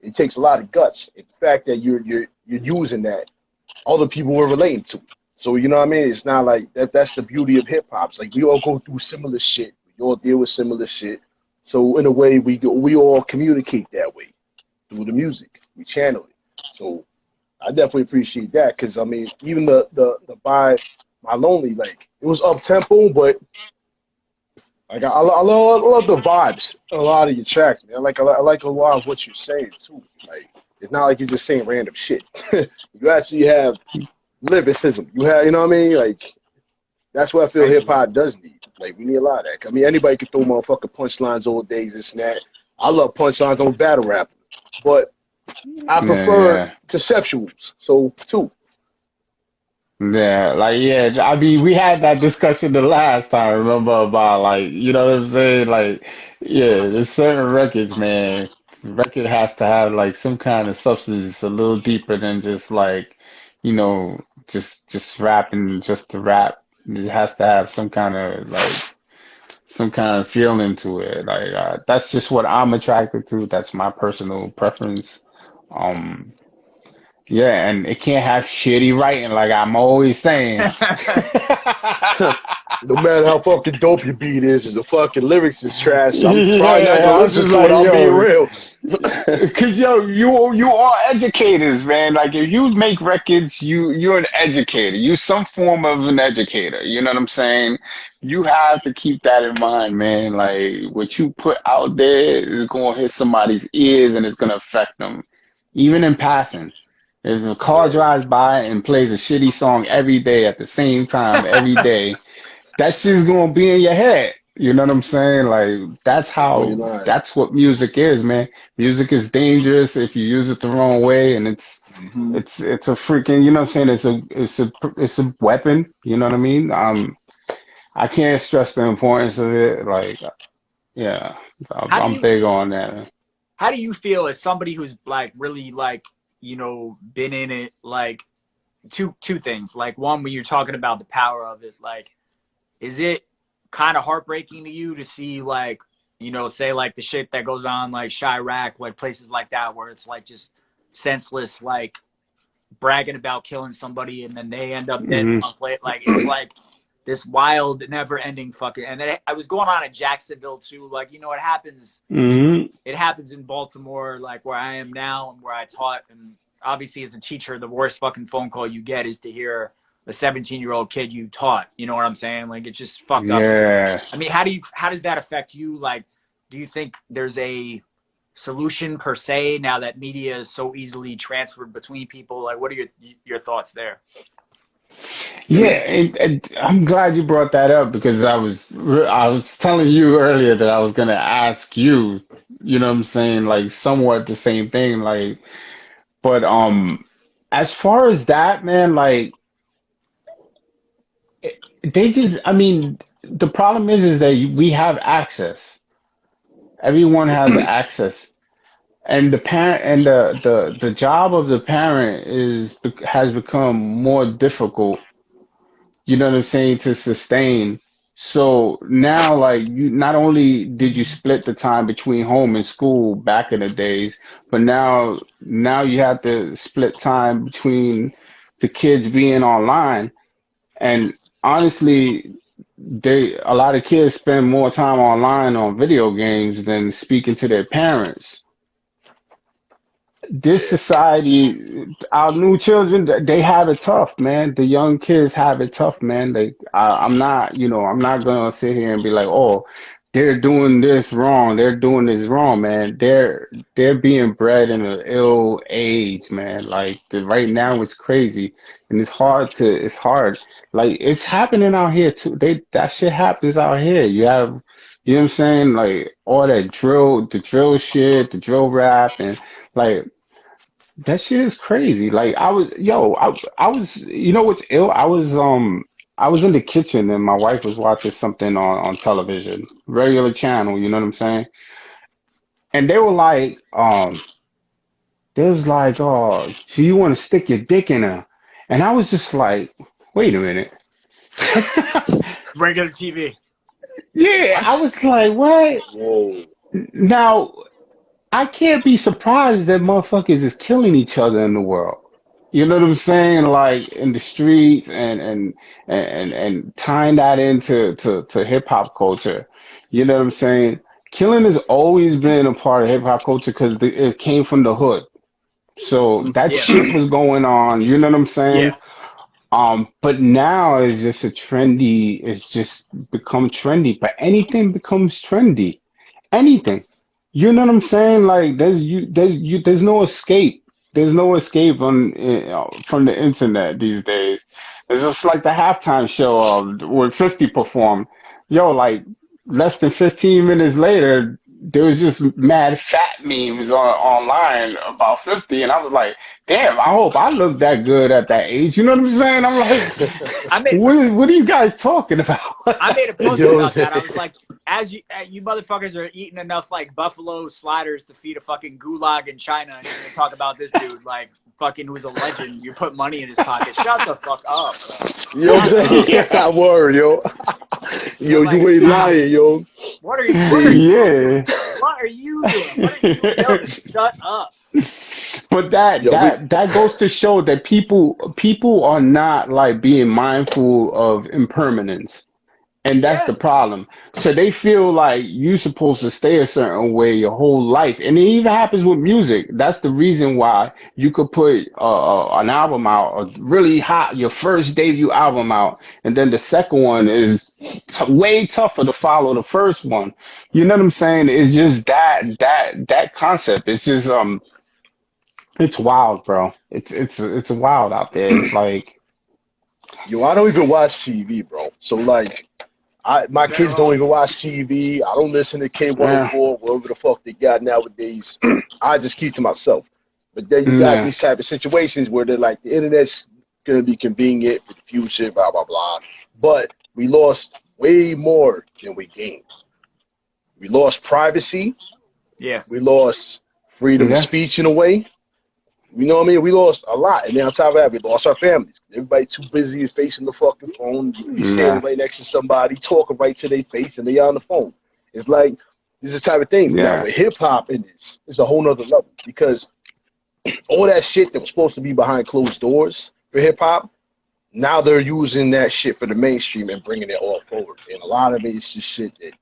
it takes a lot of guts. And the fact that you're using that, other people were relating to it. So you know what I mean? It's not like that. That's the beauty of hip hop. It's like we all go through similar shit. We all deal with similar shit. So in a way, we all communicate that way through the music. We channel it. So I definitely appreciate that because I mean, even the by my lonely, like it was up tempo, but like I love the vibes. A lot of your tracks, man. I like a lot of what you're saying too. Like it's not like you're just saying random shit. You actually have lyricism. You know what I mean? Like that's what I feel Thank hip you, man. hop does need. Like we need a lot of that. I mean, anybody can throw motherfucking punchlines all day, this and that. I love punchlines. I'm a battle rapper, but I prefer yeah. conceptuals. So too. Yeah, like yeah, I mean, we had that discussion the last time, remember about like, you know what I'm saying? Like, yeah, there's certain records, man. Record has to have like some kind of substance a little deeper than just like, just rapping just to rap. It has to have some kind of feeling to it. Like, that's just what I'm attracted to. That's my personal preference. Um, yeah, and it can't have shitty writing, like I'm always saying. No matter how fucking dope your beat is, if the fucking lyrics is trash, I'm probably not Yeah, gonna I'm listen just to it. like, I'm being yo, real. cause yo, you are educators, man. Like if you make records, you're an educator. You some form of an educator. You know what I'm saying? You have to keep that in mind, man. Like what you put out there is gonna hit somebody's ears and it's gonna affect them, even in passing. If a car Word. drives by and plays a shitty song every day at the same time every day, that shit's gonna be in your head. You know what I'm saying? Like No, you're lying. that's what music is, man. Music is dangerous if you use it the wrong way, and Hmm. it's a freaking, you know what I'm saying? It's a weapon. You know what I mean? I can't stress the importance of it. Like, yeah, I'm big on that. How do you feel as somebody who's like really like, you know, been in it? Like two things. Like one, when you're talking about the power of it, like, is it kind of heartbreaking to you to see like, you know, say like the shit that goes on like Chirac, like places like that where it's like just senseless, like bragging about killing somebody and then they end up dead a month later. Like it's like this wild, never-ending fucking. And then I was going on in Jacksonville too. Like, you know, it happens. It happens in Baltimore, like where I am now and where I taught. And obviously, as a teacher, the worst fucking phone call you get is to hear a 17-year-old kid you taught. You know what I'm saying? Like, it's just fucked up. Yeah. I mean, how does that affect you? Like, do you think there's a solution per se now that media is so easily transferred between people? Like, what are your thoughts there? Yeah, and I'm glad you brought that up because I was telling you earlier that I was gonna ask you, you know what I'm saying, like somewhat the same thing, like, but as far as that, man, like they just, I mean, the problem is that we have access. Everyone has access. And the parent and the job of the parent has become more difficult, you know what I'm saying, to sustain. So now, like, you not only did you split the time between home and school back in the days, but now you have to split time between the kids being online. And honestly, a lot of kids spend more time online on video games than speaking to their parents. This society, our new children, they have it tough, man. The young kids have it tough, man. I'm not, I'm not gonna sit here and be like, oh, they're doing this wrong. They're doing this wrong, man. They're being bred in an ill age, man. Like right now, it's crazy, and it's hard. Like it's happening out here too. That shit happens out here. You have, you know what I'm saying? Like all that the drill shit, the drill rap, and like. That shit is crazy. Like I was, you know what's ill? I was in the kitchen and my wife was watching something on television, regular channel, you know what I'm saying? And they was like, oh, so you want to stick your dick in her? And I was just like, wait a minute. Regular TV. Yeah, I was like, what? Whoa. Now, I can't be surprised that motherfuckers is killing each other in the world. You know what I'm saying? Like in the streets and tying that into to hip hop culture. You know what I'm saying? Killing has always been a part of hip hop culture because it came from the hood. So that shit was going on. You know what I'm saying? Yeah. But now it's just become trendy. But anything becomes trendy. Anything. You know what I'm saying? Like there's no escape. There's no escape from the internet these days. It's just like the halftime show where 50 performed. Yo, like less than 15 minutes later, there was just mad fat memes online about 50, and I was like, damn, I hope I look that good at that age. You know what I'm saying? I'm like, what are you guys talking about? I made a post about that. I was like, as you motherfuckers are eating enough like buffalo sliders to feed a fucking gulag in China, and you're gonna talk about this dude like fucking who's a legend. You put money in his pocket. Shut the fuck up, bro. You know what I'm saying? Yeah, word, yo. Yo, like, you ain't lying, yo. What are you doing? Yeah. What are you doing? What are you doing? Shut up. But that goes to show that people are not like being mindful of impermanence. And that's the problem. So they feel like you're supposed to stay a certain way your whole life. And it even happens with music. That's the reason why you could put an album out, a really hot, your first debut album out, and then the second one is way tougher to follow the first one. You know what I'm saying? It's just that concept. It's just it's wild, bro. It's wild out there. It's like, Yo, I don't even watch TV, bro. So like my kids don't even watch TV. I don't listen to K104, whatever the fuck they got nowadays. I just keep to myself. But then you got these type of situations where they're like, the internet's gonna be convenient for the future, blah blah blah. But we lost way more than we gained. We lost privacy. Yeah. We lost freedom of speech in a way. You know what I mean? We lost a lot. And then on top of that, we lost our families. Everybody too busy facing the fucking phone. You could be standing right next to somebody, talking right to their face, and they on the phone. It's like, this is the type of thing. Now, with hip-hop in this, it's a whole nother level. Because all that shit that was supposed to be behind closed doors for hip-hop, now they're using that shit for the mainstream and bringing it all forward. And a lot of it is just shit that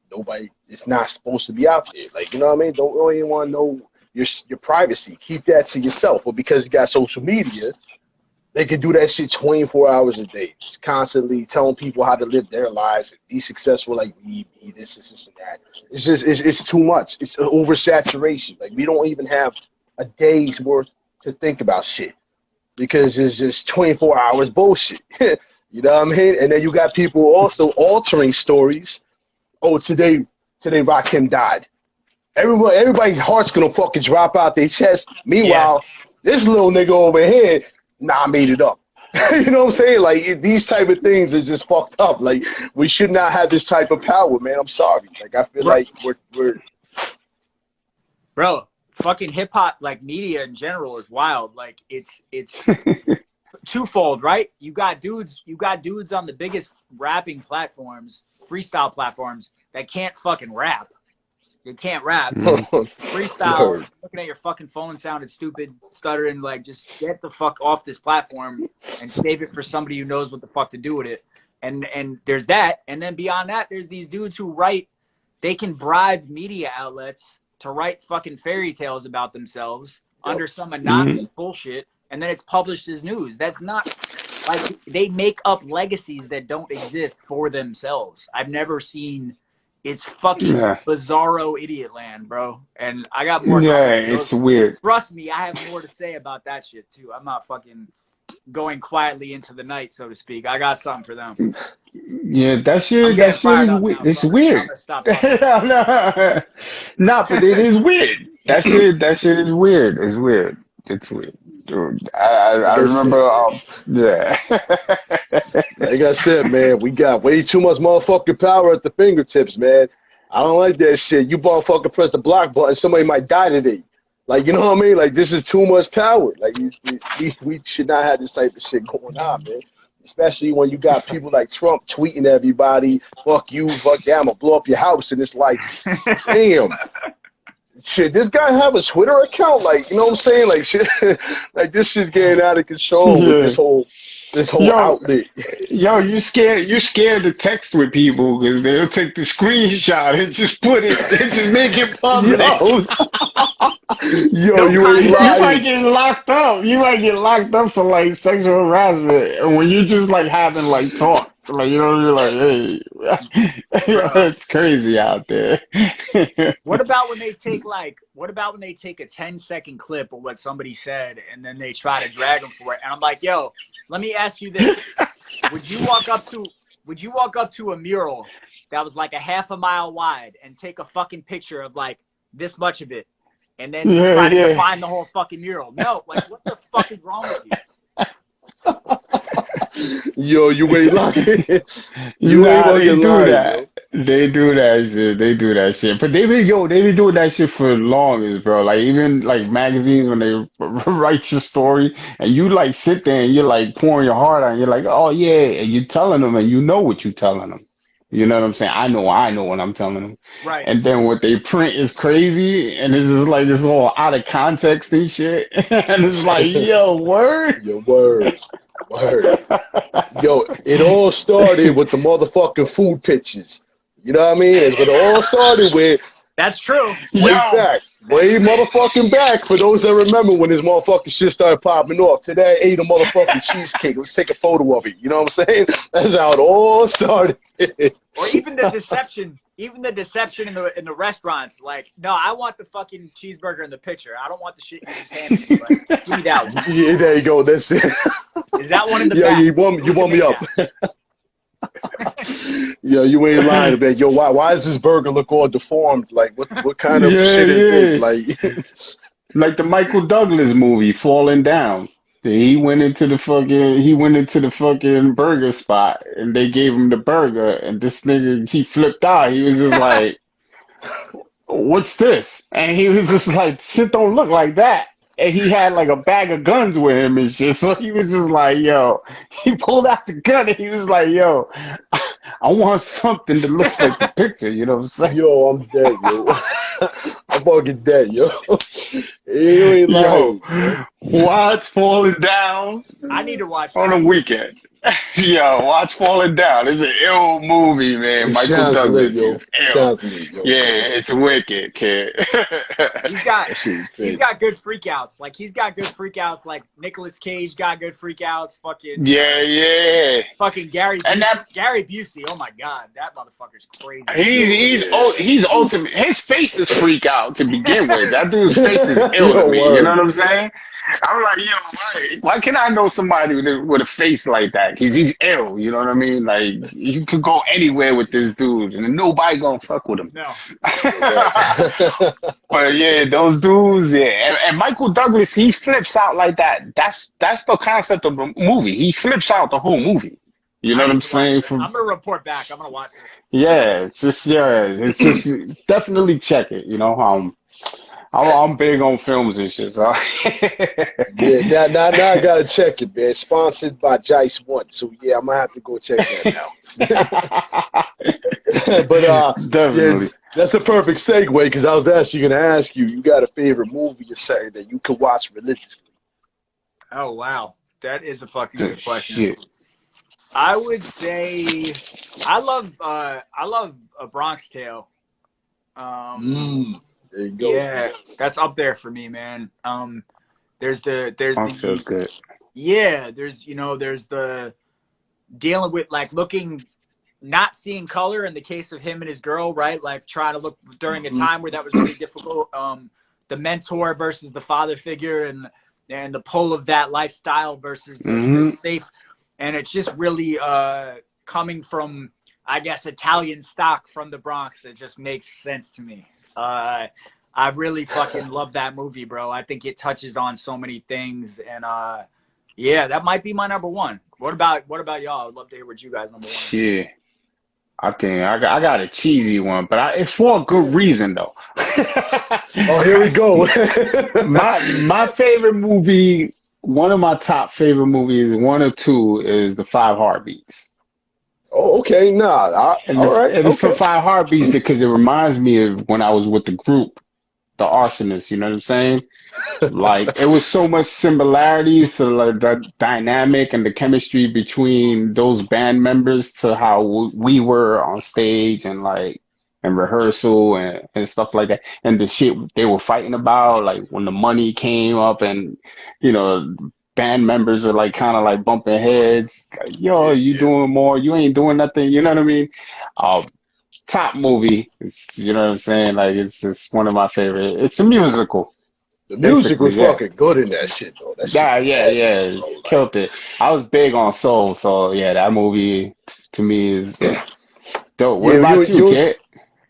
it's not supposed to be out there. Like, you know what I mean? Don't even want to know your privacy. Keep that to yourself. But because you got social media, they can do that shit 24 hours a day. Just constantly telling people how to live their lives, be successful like me, be this, and that. It's just, it's too much. It's oversaturation. Like, we don't even have a day's worth to think about shit because it's just 24 hours bullshit. You know what I mean? And then you got people also altering stories. Oh, today Rakim died. Everybody's heart's gonna fucking drop out their chest. Meanwhile, this little nigga over here, I made it up. You know what I'm saying? Like, these type of things are just fucked up. Like, we should not have this type of power, man. I'm sorry. Like, I feel like we're Bro, fucking hip hop, like media in general, is wild. Like, it's twofold, right? You got dudes on the biggest rapping platforms, freestyle platforms, that can't fucking rap. You can't rap. Freestyle, looking at your fucking phone sounded stupid, stuttering, like, just get the fuck off this platform and save it for somebody who knows what the fuck to do with it. And there's that. And then beyond that, there's these dudes who they can bribe media outlets to write fucking fairy tales about themselves under some anonymous bullshit, and then it's published as news. That's not, like, they make up legacies that don't exist for themselves. I've never seen. It's fucking bizarro idiot land, bro. And I got more. It's weird. Trust me, I have more to say about that shit too. I'm not fucking going quietly into the night, so to speak. I got something for them. Yeah, that shit is weird. It's weird. Stop No, but it is weird. That shit is weird. It's weird. It's weird. Dude, I remember, Like I said, man, we got way too much motherfucking power at the fingertips, man. I don't like that shit. You motherfucking press the block button, somebody might die today. Like, you know what I mean? Like, this is too much power. Like, we should not have this type of shit going on, man. Especially when you got people like Trump tweeting at everybody, fuck you, fuck that, I'm gonna blow up your house. And it's like, damn. Shit, this guy have a Twitter account? Like, you know what I'm saying? Like, shit, like, this shit's getting out of control with this whole outlet. Yo, you scared to text with people because they'll take the screenshot and just put it, and just make it public. Yo, you ain't lying. You might get locked up. You might get locked up for, like, sexual harassment. And when you're just, like, having, like, talk. Like, you know, you're like, hey, it's crazy out there. What about when they take a 10-second clip of what somebody said and then they try to drag them for it? And I'm like, yo, let me ask you this. Would you walk up to a mural that was like a half a mile wide and take a fucking picture of like this much of it and then try to define the whole fucking mural? No, like, what the fuck is wrong with you? Yo, you ain't lying. They do that shit. But they been doing that shit for the longest, bro. Like, even like magazines, when they write your story and you like sit there and you're like pouring your heart out and you're like, oh yeah, and you're telling them and you know what you're telling them. You know what I'm saying? I know what I'm telling them. Right. And then what they print is crazy and it's just like this all out of context and shit. And it's like, yo, word. Yo, word. Word. Yo, it all started with the motherfucking food pictures. You know what I mean? It all started with. That's true. Way motherfucking back. For those that remember when this motherfucking shit started popping off. Today I ate a motherfucking cheesecake. Let's take a photo of it. You know what I'm saying? That's how it all started. Or even the deception. Even the deception in the restaurants, like, no, I want the fucking cheeseburger in the picture. I don't want the shit you just handed me. Like, give me that one. Yeah, there you go. That's it. Is that one in the back? Yeah, you want me up. Yo, you ain't lying, man. Yo, why does this burger look all deformed? Like, what kind of shit is it? Like, like the Michael Douglas movie, Falling Down. He went into the fucking burger spot and they gave him the burger and this nigga he flipped out. He was just like, "What's this?" And he was just like, "Shit don't look like that." And he had like a bag of guns with him and shit. So he was just like, "Yo," he pulled out the gun and he was like, "Yo, I want something that looks like the picture." You know what I'm saying? Yo, I'm dead, yo. I'm fucking dead, yo. You ain't Yo, lying, yo. watch Falling Down I need to watch on that. the weekend. Yo, watch Falling Down. It's an ill movie, man. It Michael sounds lit, Douglas yo. is ill. Sounds lit, yo. Yeah, it's wicked, kid. That shit is He's crazy. got good freakouts. Like he's got good freakouts. Like Nicolas Cage got good freakouts. Fucking Yeah. fucking Gary And Gary Busey. Oh my god, that motherfucker's crazy. he's ultimate. His face is freak out to begin with. That dude's face is ill Yo, to me. word. You know what I'm saying? I'm like, yo, why can't I know somebody with a face like that? Because he's ill. You know what I mean? Like you could go anywhere with this dude, and nobody gonna fuck with him. No. But yeah, those dudes, yeah. And Michael Douglas, he flips out like that. That's the concept of the movie. He flips out the whole movie. You know what I'm saying? I'm gonna report back. I'm gonna watch this. Yeah, it's just definitely check it. You know, I'm big on films and shit. So Yeah, now I gotta check it, man. Sponsored by Jise 1, so yeah, I'm gonna have to go check that now. But definitely. yeah, that's the perfect segue because I was actually gonna ask you. You got a favorite movie or something that you could watch religiously? Oh wow, that is a fucking good question. Shit. I would say I love A Bronx Tale. There you go. Yeah, that's up there for me, man. There's Feels good. yeah, there's the dealing with like not seeing color in the case of him and his girl, right? Like trying to look during a time where that was really difficult. The mentor versus the father figure and the pull of that lifestyle versus the safe. And it's just really coming from, I guess, Italian stock from the Bronx. It just makes sense to me. I really fucking love that movie, bro. I think it touches on so many things. And yeah, that might be my number one. What about y'all? I'd love to hear what you guys number one. Yeah. I think I got a cheesy one, but it's for a good reason though. Oh, here we go. my favorite movie, one of my top favorite movies, one or two, is The Five Heartbeats. Oh, okay. Nah. All right. And it's for Okay. Five Heartbeats because it reminds me of when I was with the group, the arsonists. You know what I'm saying? Like it was so much similarities to like the dynamic and the chemistry between those band members to how we were on stage and like in rehearsal and stuff like that. And the shit they were fighting about, like when the money came up and, you know, band members are like kind of like bumping heads. Yo, you doing more? You ain't doing nothing. You know what I mean? Top movie. You know what I'm saying? Like it's just one of my favorite. It's a musical. The music was Basically, yeah. fucking good in that shit, though. That shit Yeah. bro, like, Killed it. I was big on soul, so yeah, that movie to me is dope. What about you, kid?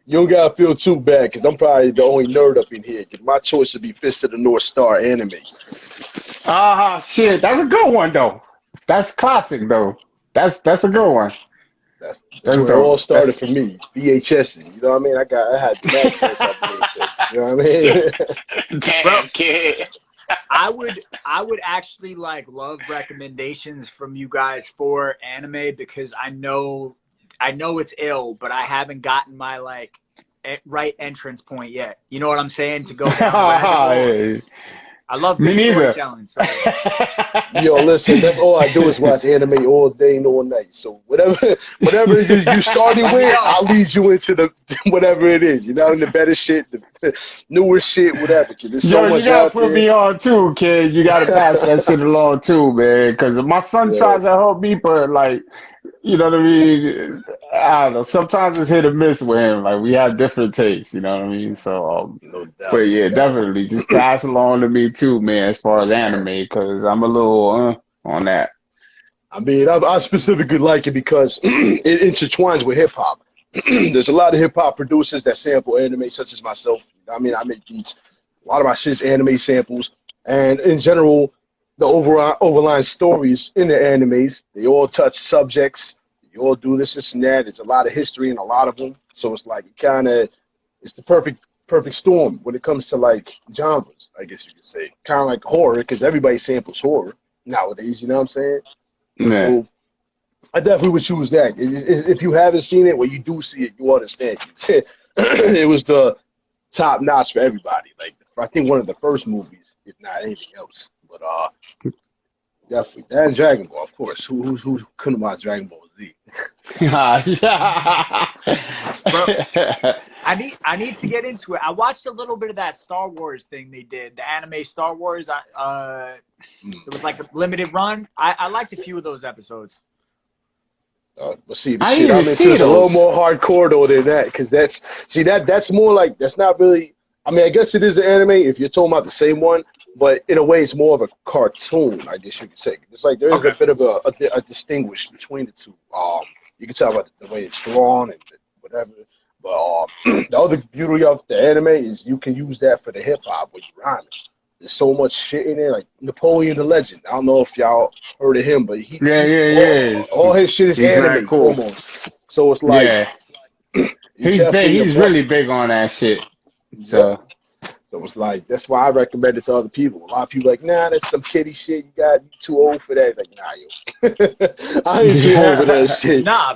You don't gotta feel too bad, because I'm probably the only nerd up in here. Cause my choice would be Fist of the North Star anime. Shit, that's a good one though. That's classic though. That's a good one. That's where it all started for me. VHS, you know what I mean? I had mad choice on VHS. You know what I mean? Damn, kid. I would actually like love recommendations from you guys for anime because I know it's ill, but I haven't gotten my like right entrance point yet. You know what I'm saying? To go down the rabbit hole. I love good storytelling. So. Yo, listen, that's all I do is watch anime all day and all night. So whatever you started with, I'll lead you into the whatever it is. You know, the better shit, the newer shit, whatever. Cause there's so much you gotta out put there. me on too, kid. You gotta pass that shit along too, man. Because my son tries to help me, but like, you know what I mean? I don't know. Sometimes it's hit or miss with him. Like we have different tastes, you know what I mean? So, No doubt, but yeah, definitely just pass along to me too, man. As far as anime, because I'm a little on that. I mean, I specifically like it because it intertwines with hip hop. There's a lot of hip hop producers that sample anime, such as myself. I mean, I make beats. A lot of my shit's anime samples, and in general, the overlying stories in the animes. They all touch subjects. They all do this and that. There's a lot of history in a lot of them. So it's like it's the perfect storm when it comes to like genres, I guess you could say. Kind of like horror, because everybody samples horror nowadays. You know what I'm saying? Yeah. So I definitely would choose that. If you haven't seen it, when you do see it, you understand. It was the top notch for everybody. Like I think one of the first movies, if not anything else. But definitely that and Dragon Ball, of course. Who couldn't watch Dragon Ball Z? Bro, I need to get into it. I watched a little bit of that Star Wars thing they did, the anime Star Wars. It was like a limited run. I liked a few of those episodes. But see, the I shit didn't I'm even into see is a little those. more hardcore though than that, because that's more like that's not really. I mean, I guess it is the anime if you're talking about the same one, but in a way, it's more of a cartoon. I guess you could say it's like there is a bit of a distinguish between the two. You can tell by the way it's drawn and whatever. But the other beauty of the anime is you can use that for the hip hop when you rhyme it. There's so much shit in there, like Napoleon the Legend. I don't know if y'all heard of him, but Yeah. all his shit is He's very anime cool. almost. So it's like Yeah. he He's big. definitely a He's part. really big on that shit. Yep. So So it's like that's why I recommend it to other people. A lot of people are like, nah, that's some kiddie shit. You too old for that. Like, nah, yo, I ain't too old for that shit. Nah.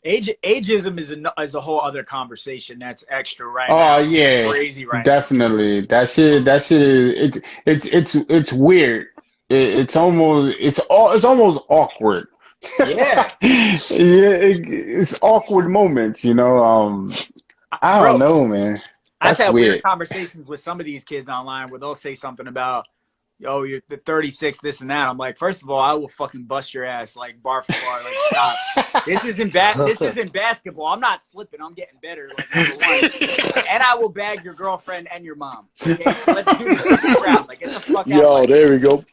Ageism is a whole other conversation. That's extra right oh now. It's yeah, crazy right definitely. That shit is it's weird. It's almost awkward. now. Yeah, It's awkward moments, you know. I don't bro. know, man. I've That's had weird weird. conversations with some of these kids online where they'll say something about, yo, you're the 36, this and that. I'm like, first of all, I will fucking bust your ass like bar for bar. Like, stop. This isn't basketball. I'm not slipping. I'm getting better. Like, number one. And I will bag your girlfriend and your mom. Okay, so let's do this second round. Like, get the fuck out. Yo, Like, there we go.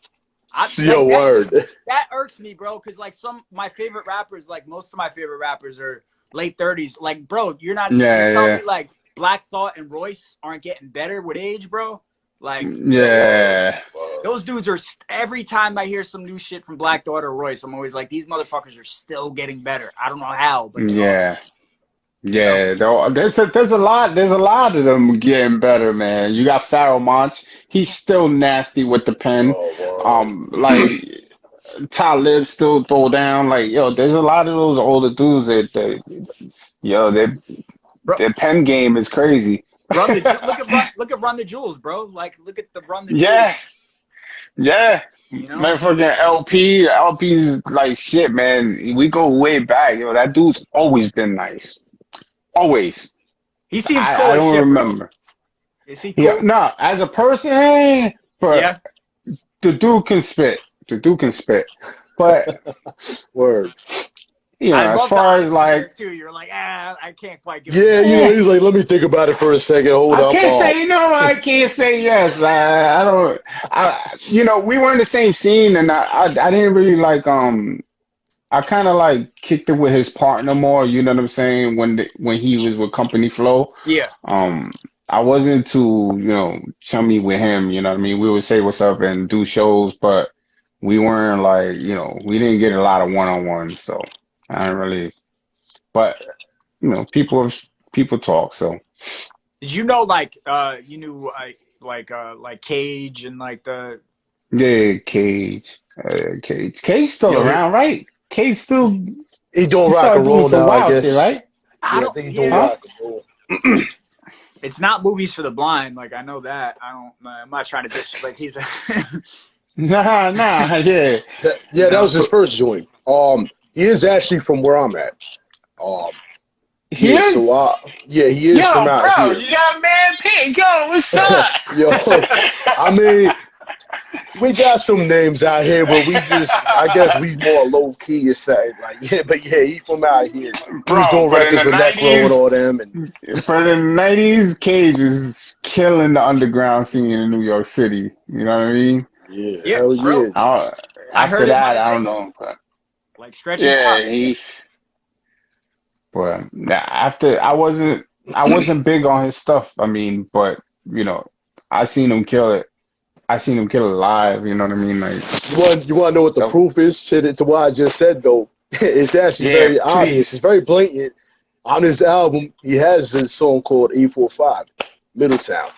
Yo, word. that irks me, bro. Because like my favorite rappers, like most of my favorite rappers are late 30s. Like, bro, you're not telling me like Black Thought and Royce aren't getting better with age, bro. Like, Yeah. those dudes are every time I hear some new shit from Black Thought or Royce, I'm always like, these motherfuckers are still getting better. I don't know how, but Yeah. Yeah, there's a lot of them getting better, man. You got Pharaoh Monch, he's still nasty with the pen. Like Talib still throw down. Like, yo, there's a lot of those older dudes their pen game is crazy. look at Run the Jewels, bro. Like, look at the Run the Jewels. Yeah. You know? Man, fucking LP's like shit, man. We go way back, yo. That dude's always been nice. Always. He seems cool I as don't shit, remember. Bro. Is he cool? Yeah, no, as a person, but the dude can spit. But Word. you know, as far as like too, you're like, I can't quite give he's like, let me think about it for a second. Hold up. I can't say no, I can't say yes. I don't you know, we were in the same scene and I didn't really like I kind of like kicked it with his partner more, you know what I'm saying, when he was with Company Flow. Yeah. I wasn't too, you know, chummy with him, you know what I mean? We would say what's up and do shows, but we weren't like, you know, we didn't get a lot of one-on-ones, so I don't really, but you know, people talk, so. Did you know like you knew like Cage and like the Cage still around, right? Cage still he don't rock and roll now, I guess. Shit, right? I think he don't rock and roll. It's not movies for the blind, like I know that. I'm not trying to disrespect. He's a nah, yeah. That was his first joint. He is actually from where I'm at. He is from out here. You got Man Pig. Yo, what's up? Yo, I mean, we got some names out here, but I guess we more low key and say like, he from out here. Bro, He doing records with Necro and all them. And for the 90s, Cage was killing the underground scene in New York City. You know what I mean? Yeah, hell yeah. After that, I don't know. But, like stretching. But after I wasn't big on his stuff. I mean, but you know, I seen him kill it. I seen him kill it live. You know what I mean? Like, You want to know what the proof is to what I just said, though? It's actually yeah, very obvious. please. It's very blatant. On this album, he has this song called 845, Middletown.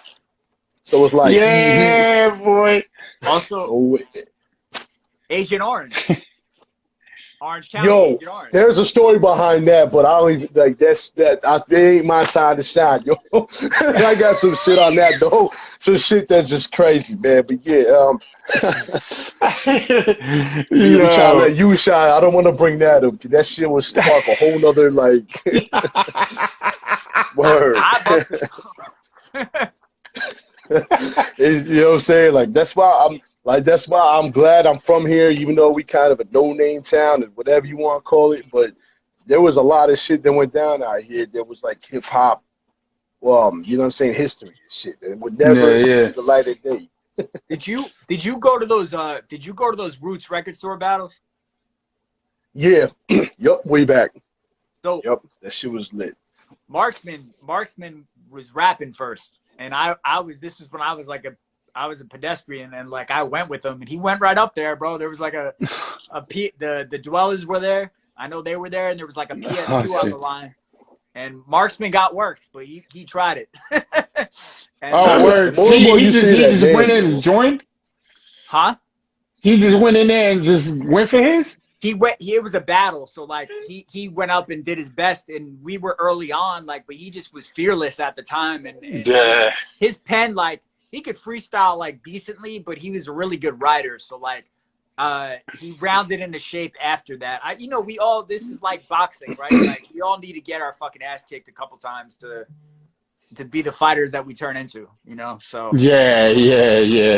So it's like Yeah, boy. Also, so Agent Orange. Orange County, yo, Agent Orange. there's a story behind that, but I don't even like that ain't my time to shine, yo. I got some shit on that though. Some shit that's just crazy, man. But yeah, yeah, we try to Yo. let you shine. I don't want to bring that up. That shit would spark a whole nother like word. You know what I'm saying? Like that's why I'm glad I'm from here, even though we kind of a no-name town and whatever you want to call it. But there was a lot of shit that went down out here. There was like hip hop, you know what I'm saying, history and shit that would never see the light of day. Did you go to those Roots record store battles? Yeah, yep, way back. So yep, that shit was lit. Marksman was rapping first, and this is when I was a pedestrian, and like I went with him, and he went right up there, bro. There was like the Dwellers were there. I know they were there, and there was like a PS2 on the line. And Marksman got worked, but he tried it. And, word. He just went in and joined? Huh? He just went in there and just went for his? It was a battle, so like he went up and did his best, and we were early on, like, but he just was fearless at the time, and his pen, like, he could freestyle like decently, but he was a really good writer, so like he rounded into shape after that. This is like boxing, right? Like we all need to get our fucking ass kicked a couple times to be the fighters that we turn into, so yeah,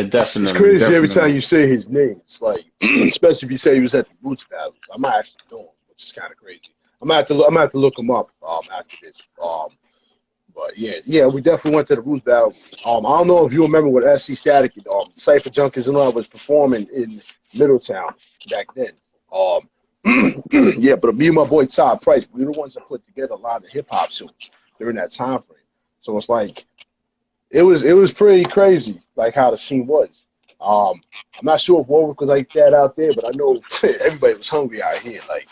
definitely. It's crazy every time you say his name. It's like, especially if you say he was at the Roots battle. I might actually know him, which is kind of crazy. I'm gonna have to look him up after this. But yeah, we definitely went to the Roots battle. I don't know if you remember what SC Static, Cypher Junkies and all was performing in Middletown back then. Yeah, but me and my boy Todd Price, we were the ones that put together a lot of hip hop shows during that time frame. So it's like it was pretty crazy, like how the scene was. I'm not sure if Warwick was like that out there, but I know everybody was hungry out here, like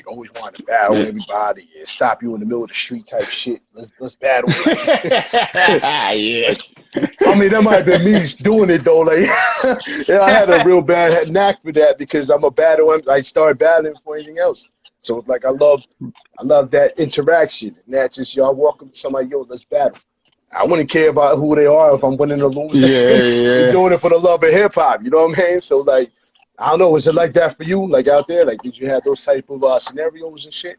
always wanted to battle everybody and stop you in the middle of the street type shit. Let's battle. Yeah. I mean, that might have been me doing it though. Like, yeah, I had a real bad knack for that because I'm a battler. I started battling for anything else. So it's like I love that interaction. And that's just y'all walk up to somebody, yo, let's battle. I wouldn't care about who they are if I'm winning or losing. Yeah. I'm doing it for the love of hip hop. You know what I'm saying? So like, I don't know. Was it like that for you? Like out there? Like, did you have those type of scenarios and shit?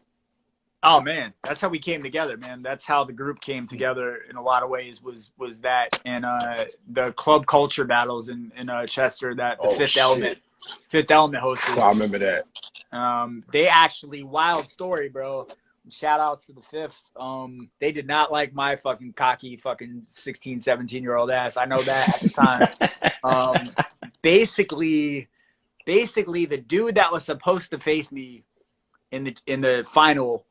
Oh man, that's how we came together, man. That's how the group came together in a lot of ways. Was that and the club culture battles in Chester that the Fifth Element hosted. I remember that. They actually, wild story, bro. Shout outs to the Fifth. They did not like my fucking cocky fucking 16, 17-year-old ass. I know that at the time. Basically, the dude that was supposed to face me in the final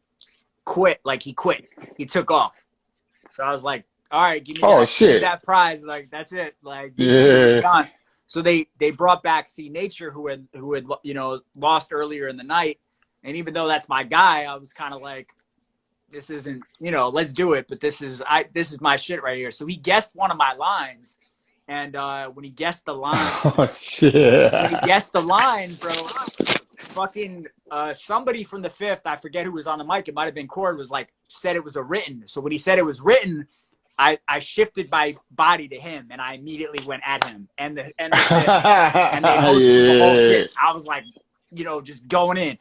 quit. Like he quit. He took off. So I was like, all right, give me that prize. Like that's it. Like gone. So they brought back C Nature who had lost earlier in the night. And even though that's my guy, I was kind of like, this isn't, let's do it. But this is my shit right here. So he guessed one of my lines. And when he guessed the line, when he guessed the line, bro, fucking somebody from the Fifth, I forget who was on the mic, it might have been Cord, said it was a written. So when he said it was written, I shifted my body to him, and I immediately went at him. And the Fifth, and they hosted the whole shit. I was like, just going in.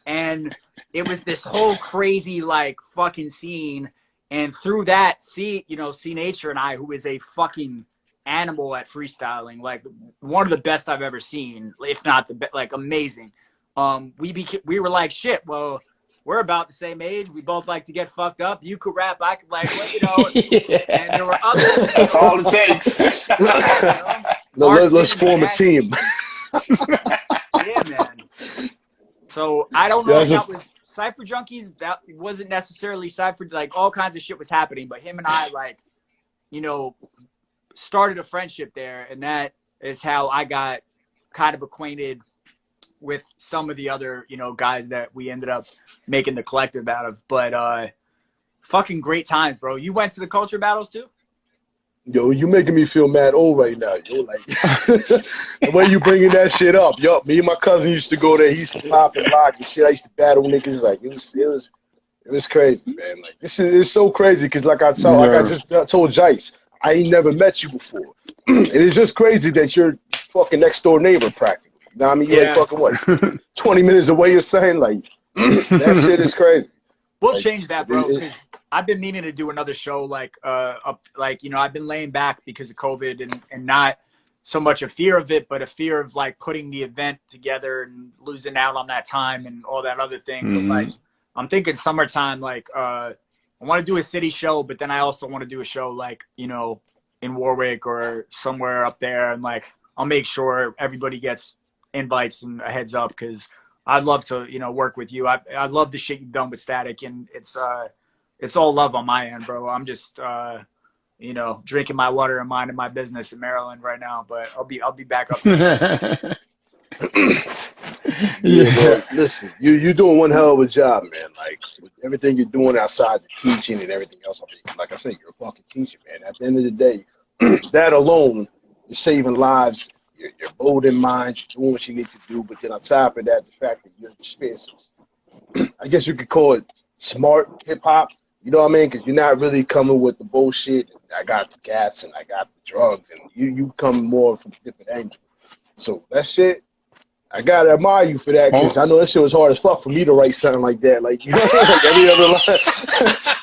And it was this whole crazy, like, fucking scene. And through that, C Nature and I, who is a fucking animal at freestyling, like one of the best I've ever seen, if not the best, like amazing. We were like, shit, well, we're about the same age. We both like to get fucked up. You could rap, I could and there were others. That's all it takes. Let's form a team. Yeah, man. So I don't know if that was Cypher Junkies. That wasn't necessarily Cypher. Like all kinds of shit was happening, but him and I, like, started a friendship there, and that is how I got kind of acquainted with some of the other, you know, guys that we ended up making the collective out of. But fucking great times, bro. You went to the culture battles too? Yo, you making me feel mad old right now. Yo, like the way you bringing that shit up. Yo, me and my cousin used to go there. He used to pop and lock and shit. I used to battle niggas. Like it was crazy, man. Like it's so crazy because like I just told Jise, I ain't never met you before. And it's just crazy that you're fucking next door neighbor practically. You know what I mean? You're like fucking what, 20 minutes away or something? Like that shit is crazy. We'll like, change that, bro. Cause I've been meaning to do another show, like you know, I've been laying back because of COVID and not so much a fear of it, but a fear of like putting the event together and losing out on that time and all that other thing. But like, I'm thinking summertime, like I want to do a city show, but then I also want to do a show like, you know, in Warwick or somewhere up there, and like I'll make sure everybody gets invites and a heads up, because I'd love to, you know, work with you. I love the shit you've done with Static, and it's all love on my end, bro. I'm just you know, drinking my water and minding my business in Maryland right now, but I'll be back up there. Yeah, bro. Listen, you're doing one hell of a job, man. Like with everything you're doing outside the teaching and everything else. I mean, like I said, you're a fucking teacher, man. At the end of the day, that alone is saving lives. You're molding minds, you're doing what you need to do. But then on top of that, the fact that you're experiencing, I guess you could call it smart hip hop. You know what I mean? Because you're not really coming with the bullshit. I got the gas and I got the drugs, and you come more from a different angle. So that shit, I gotta admire you for that, because I know that shit was hard as fuck for me to write something like that. Like, you know, like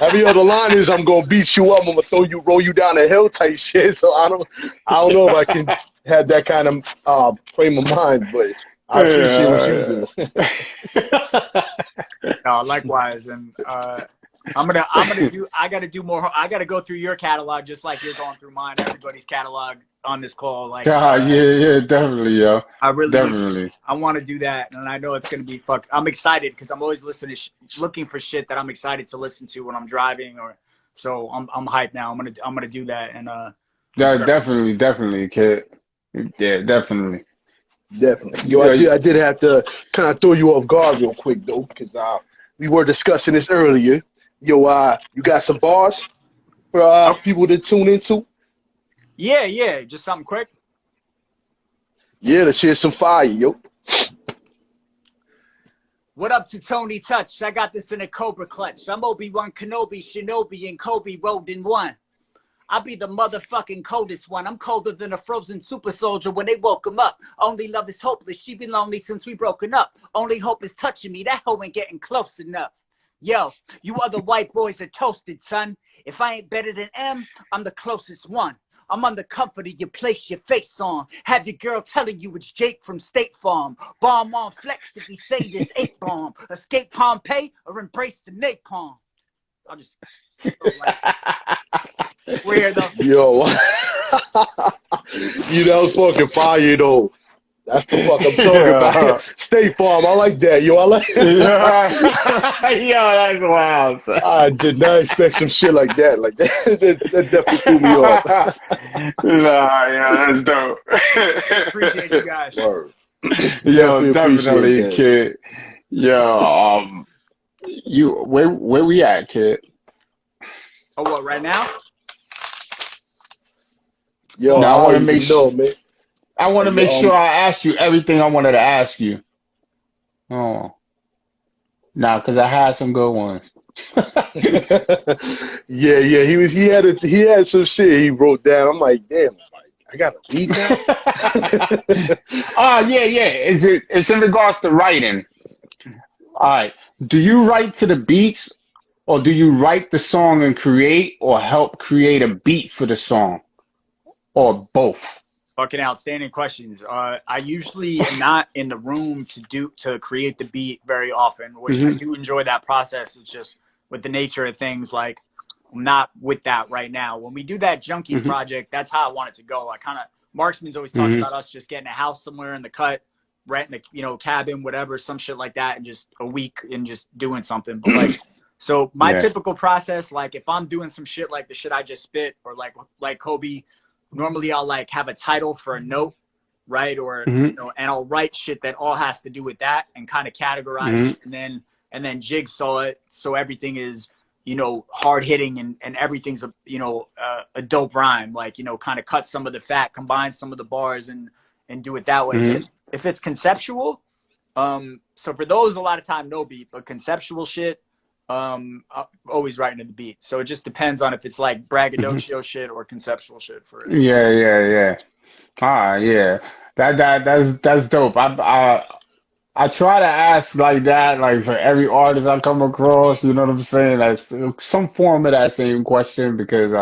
every other line is I'm gonna beat you up, I'm gonna roll you down a hill type shit. So I don't know if I can have that kind of frame of mind, but I appreciate what you do. No, likewise, and I gotta do more. I gotta go through your catalog just like you're going through mine. Everybody's catalog on this call. Like, yeah, definitely, yo. I really definitely. I want to do that, and I know it's gonna be I'm excited because I'm always looking for shit that I'm excited to listen to when I'm driving, or so I'm hyped now. I'm gonna do that, and yeah, definitely, kid. Yeah, definitely. Yo, I did have to kind of throw you off guard real quick though, because we were discussing this earlier. Yo, you got some bars for people to tune into? Yeah, just something quick. Yeah, let's hear some fire, yo. What up to Tony Touch? I got this in a Cobra clutch. I'm Obi-Wan Kenobi, Shinobi, and Kobe rolled in one. I'll be the motherfucking coldest one. I'm colder than a frozen super soldier when they woke him up. Only love is hopeless. She been lonely since we broken up. Only hope is touching me. That hoe ain't getting close enough. Yo, you other white boys are toasted, son. If I ain't better than M, I'm the closest one. I'm on the comfort of you place your face on. Have your girl telling you it's Jake from State Farm. Bomb on flex if we say this 8-bomb. Escape Pompeii or embrace the napalm. I'll just... We're here, though. Yo. You know, fucking fire, though. That's the fuck I'm talking about. State Farm, I like that. Yo, I like it. Yo, that's wild. I did not expect some shit like that. Like that definitely threw me off. Nah, yeah, that's dope. Appreciate you guys. Word. Yo, definitely, kid. Yo, where we at, kid? Oh, what, right now? Yo, now, I want to make sure, man. I want to make sure I ask you everything I wanted to ask you. Oh, nah, because I had some good ones. yeah, he had some shit he wrote down. I'm like, damn, I gotta read now. Yeah. It's in regards to writing. All right. Do you write to the beats, or do you write the song and create, or help create a beat for the song, or both? Fucking outstanding questions. I usually am not in the room to create the beat very often, which I do enjoy that process. It's just with the nature of things, like I'm not with that right now. When we do that Junkies project, that's how I want it to go. I kind of Marksman's always talked about us just getting a house somewhere in the cut, renting a cabin, whatever, some shit like that, and just a week and just doing something. But like, so my typical process, like if I'm doing some shit like the shit I just spit, or like Kobe. Normally I'll like have a title for a note right? Or Mm-hmm. you know, and I'll write shit that all has to do with that and kind of categorize it, and then jigsaw it so everything is, you know, hard hitting and everything's a, you know, a dope rhyme, like, you know, kind of cut some of the fat, combine some of the bars and do it that way. Mm-hmm. If it's conceptual, so for those, a lot of time no beat, but conceptual shit, I'm always writing to the beat. So it just depends on if it's like braggadocio shit or conceptual shit for it. Yeah. Ah, yeah. That's dope. I try to ask like that, like for every artist I come across, you know what I'm saying? That's some form of that same question because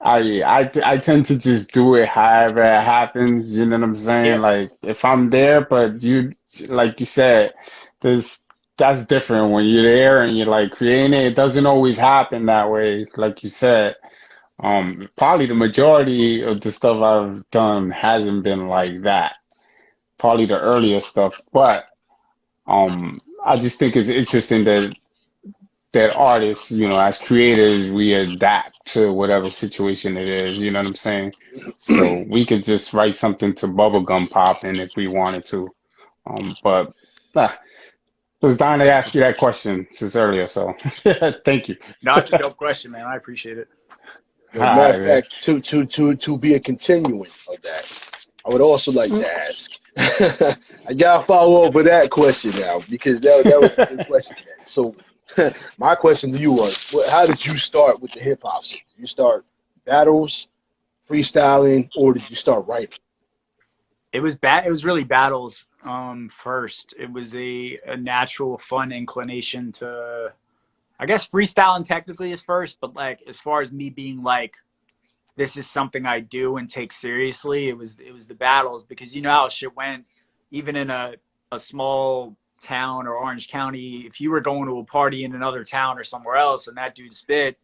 I tend to just do it however it happens, you know what I'm saying? Yeah. Like if I'm there, but you like you said, there's that's different when you're there and you're like creating it. It doesn't always happen that way, like you said. Probably the majority of the stuff I've done hasn't been like that. Probably the earlier stuff, but I just think it's interesting that artists, you know, as creators, we adapt to whatever situation it is. You know what I'm saying? So we could just write something to bubblegum pop in if we wanted to. But I was dying to ask you that question since earlier, so thank you. No, it's a dope question, man. I appreciate it. Yo, matter Hi, of man. fact, to be a continuing of that, I would also like to ask. I gotta follow up with that question now because that was a good question, man. So my question to you was, how did you start with the hip hop scene? Did you start battles, freestyling, or did you start writing? It was it was really battles first. It was a natural fun inclination to, I guess, freestyling technically is first, but like as far as me being like, this is something I do and take seriously, it was the battles, because you know how shit went, even in a small town or Orange County. If you were going to a party in another town or somewhere else and that dude spit,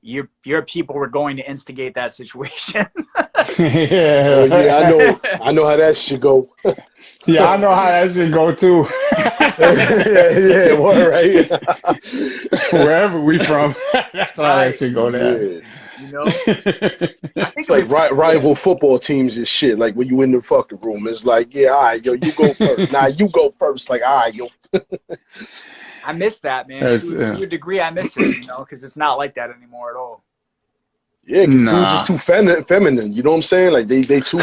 your people were going to instigate that situation. Oh yeah, Yeah. I know how that should go. Yeah, I know how that should go too. Yeah, what right? Wherever we from, that's how that Right. should go there. Yeah. You know, so I It's think it like was, yeah, rival football teams and shit. Like when you in the fucking room, it's like, yeah, all right, yo, you go first. Nah, you go first. Like, all right, yo. I miss that, man. That's, To a degree, I miss it, you know, because it's not like that anymore at all. Yeah, because dudes is nah. too feminine. You know what I'm saying? Like they too.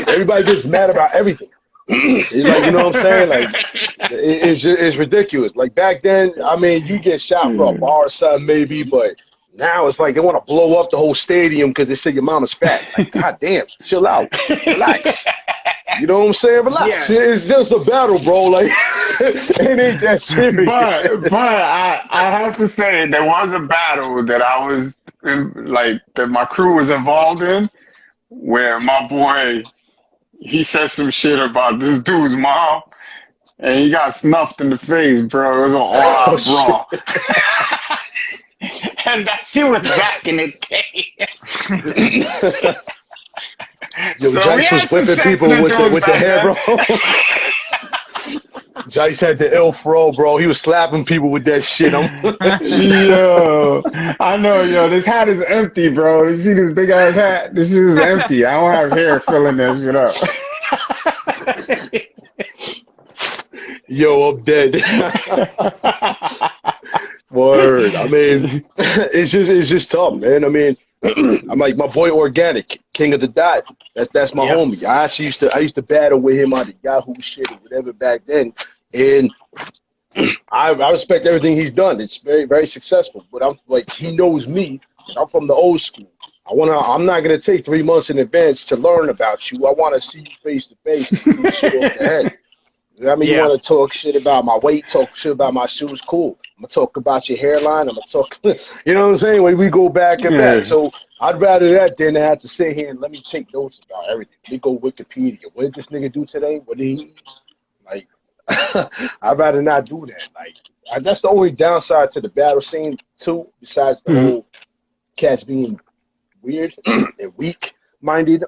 Everybody gets mad about everything. It's like, you know what I'm saying? Like it's ridiculous. Like back then, I mean, you get shot for a bar or something maybe, but now it's like they want to blow up the whole stadium because they say your mama's fat. Like, god damn, chill out, relax. You know what I'm saying? Relax. Yeah. It's just a battle, bro. Like it ain't that serious. But I have to say there was a battle that I was in, like that my crew was involved in, where my boy he said some shit about this dude's mom, and he got snuffed in the face, bro. It was an Oh all-out shit. brawl, and that shit was back in the day. Yo, So we Jise was had to whipping set people the with dudes the back hair, bro. then. Jise had the ill fro, bro. He was slapping people with that shit. Yo, I know, yo, this hat is empty, bro. You see this big ass hat? This shit is empty. I don't have hair filling that shit Yo, I'm dead. Word. I mean, it's just tough, man. I mean, I'm like my boy Organic, King of the Dot. That's my Yep. homie. I used to battle with him on the Yahoo shit or whatever back then, and I respect everything he's done. It's very very successful. But I'm like he knows me. And I'm from the old school. I'm not gonna take 3 months in advance to learn about you. I want to see you face to face and shoot shit off the head. You know what I mean? You Yeah. want to talk shit about my weight, talk shit about my shoes, cool. I'm going to talk about your hairline. I'm going to talk, you know what I'm saying? When we go back and back. up. So I'd rather that than to have to sit here and let me take notes about everything. Let me go Wikipedia. What did this nigga do today? What did he eat? Like, I'd rather not do that. Like, that's the only downside to the battle scene, too, besides the whole cats being weird and weak-minded.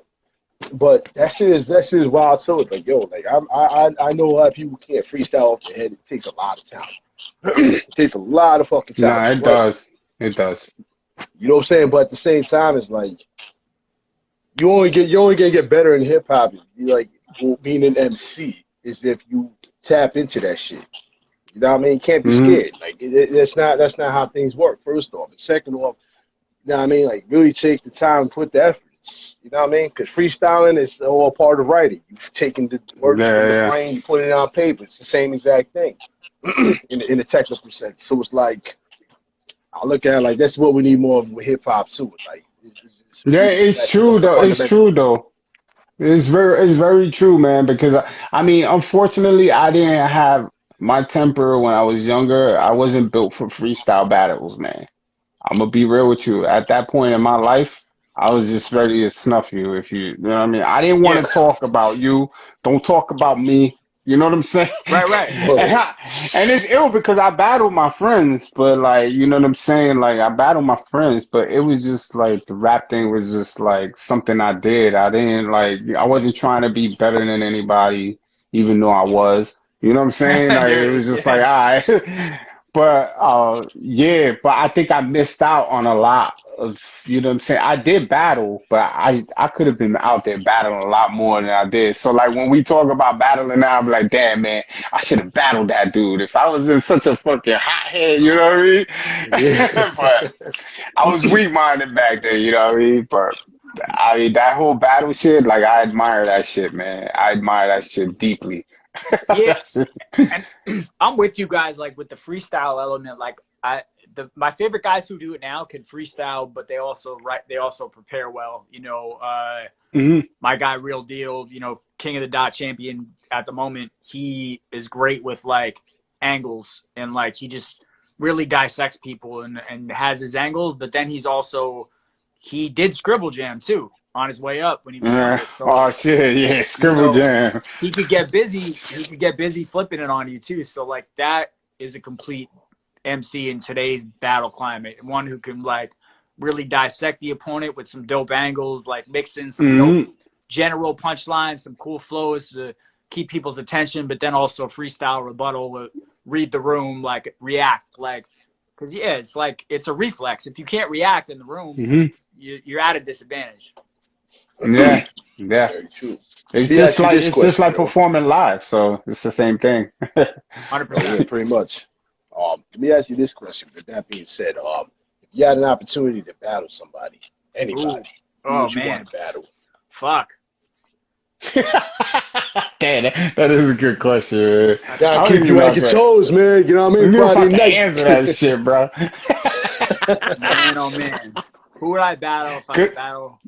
But that shit is wild too. It's like, yo, like I know a lot of people can't freestyle off their head. It takes a lot of talent. It takes a lot of fucking No, talent. it does. It does. You know what I'm saying? But at the same time, it's like you only gonna get better in hip hop. You like being an MC is if you tap into that shit. You know what I mean? You can't be Mm-hmm. scared. Like that's not how things work. First off, and second off, you know what I mean? Like really take the time and put the effort. You know what I mean? Because freestyling is all part of writing. You've taken the words from the Yeah, brain, you put it on paper. It's the same exact thing in the technical sense. So it's like I look at it like that's what we need more of with hip hop too. Like yeah. It's respect of true the though. It's true fundamentals. though. It's very true, man. Because I mean, unfortunately, I didn't have my temper when I was younger. I wasn't built for freestyle battles, man. I'm gonna be real with you. At that point in my life, I was just ready to snuff you. If you know what I mean. I didn't want Yeah. to talk about you. Don't talk about me. You know what I'm saying? Right. And, Word. and it's ill because I battled my friends, but like, you know what I'm saying? Like, I battled my friends, but it was just like the rap thing was just like something I did. I didn't like, I wasn't trying to be better than anybody, even though I was. You know what I'm saying? Like, it was just like, Yeah. all right. But yeah, but I think I missed out on a lot of, you know what I'm saying? I did battle, but I could have been out there battling a lot more than I did. So like when we talk about battling now, I'm like, damn man, I should have battled that dude. If I was in such a fucking hothead, you know what I mean? Yeah. But I was weak-minded back then, you know what I mean? But I mean that whole battle shit, like I admire that shit, man. I admire that shit deeply. Yeah. That shit. And I'm with you guys, like with the freestyle element. Like my favorite guys who do it now can freestyle, but they also prepare well. Mhm. My guy Real Deal, King of the Dot champion at the moment, he is great with like angles, and like he just really dissects people and has his angles, but then he did Scribble Jam too on his way up when he was Yeah. younger. So Oh shit, yeah, Scribble Jam. he could get busy flipping it on you too. So like that is a complete MC in today's battle climate. One who can like really dissect the opponent with some dope angles, like mix in some dope Mhm. general punchlines, some cool flows to keep people's attention, but then also freestyle rebuttal, read the room, like react, like because it's like it's a reflex. If you can't react in the room, Mhm. you're at a disadvantage. Yeah. Yeah. Very true. Let It's me just ask you like this it's just question, like though. performing live, so it's the same thing. Hundred Oh yeah, percent. pretty much. Let me ask you this question. With that being said, if you had an opportunity to battle somebody, Ooh, anybody, who oh would you want man, to battle? fuck. Damn, that is a good question, man. Gotta I don't keep even you know on if your I, toes, man. You know what I I mean? don't know if I Friday can night. answer that shit, bro. Man, oh man. Who would I battle if I could Good, battle?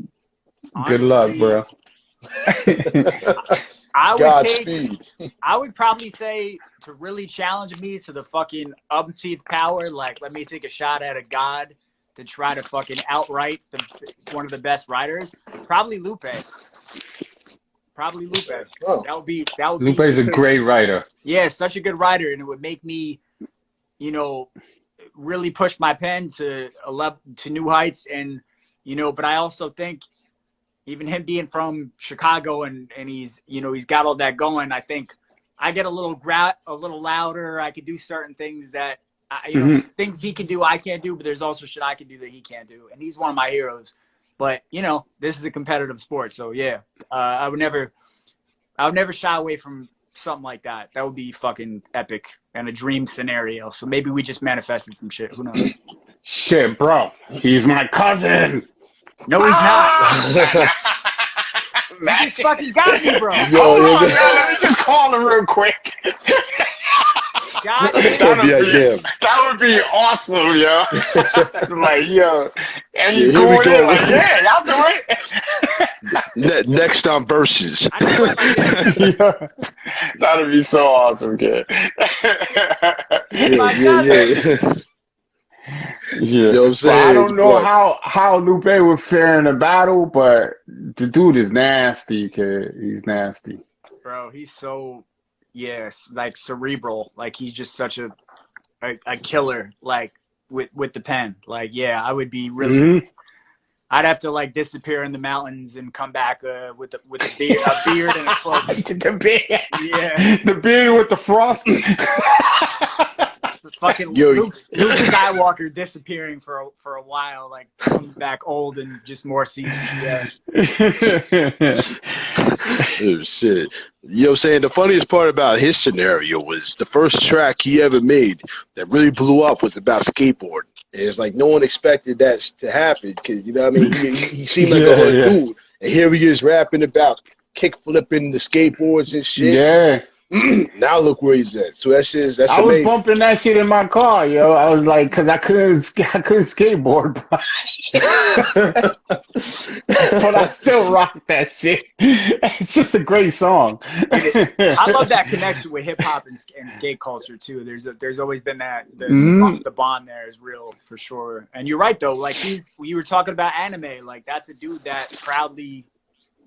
good luck, Honestly, bro. I would take, Godspeed. I would probably say to really challenge me to the fucking umpteenth power, like let me take a shot at a god to try to fucking outright one of the best writers. Probably Lupe. Probably Lupe. Oh, That would be Lupe's a because great he's, writer. yeah, such a good writer, and it would make me, you know, really push my pen to new heights, and but I also think even him being from Chicago and he's got all that going. I think I get a little louder. I could do certain things that Hmm. things he can do I can't do, but there's also shit I can do that he can't do, and he's one of my heroes. But this is a competitive sport, so yeah, I would never shy away from something like that. That would be fucking epic and a dream scenario. So maybe we just manifested some shit. Who knows? Shit, bro. He's my cousin. No, he's not. Ah! You just Imagine. fucking got me, bro. yo, Hold yo, on, man. Let me just call him real quick. God that'd be damn. ideal. That would be awesome, yo. Like, yo, and Yeah, he's here we going in go. like, yeah, y'all do it. Next on verses. I knew it like this. Yeah. That'd be so awesome, kid. He's my Yeah, cousin. yeah. Yeah, You know what I'm but I saying? don't know But how Lupe would fare in a battle, but the dude is nasty, kid. He's nasty. Bro, he's so, yes, like cerebral. Like he's just such a killer, like with the pen. Like, yeah, I would be really, Hmm. I'd have to like disappear in the mountains and come back with a beard and a cloak. The beard, Yeah. the beard with the frost. Fucking Luke Skywalker disappearing for a while, like coming back old and just more seasoned. Yeah. Oh, shit. You know what I'm saying? The funniest part about his scenario was the first track he ever made that really blew up was about skateboarding. And it's like no one expected that to happen because, you know what I mean? He seemed like a hood dude. And here he is rapping about kick flipping the skateboards and shit. Yeah. Now look where he's at. So that's amazing. I was bumping that shit in my car, yo. I was like, cause I couldn't skateboard, bro. But I still rock that shit. It's just a great song. I love that connection with hip hop and skate culture too. There's always been that the bond there is real for sure. And you're right though. Like you were talking about anime. Like that's a dude that proudly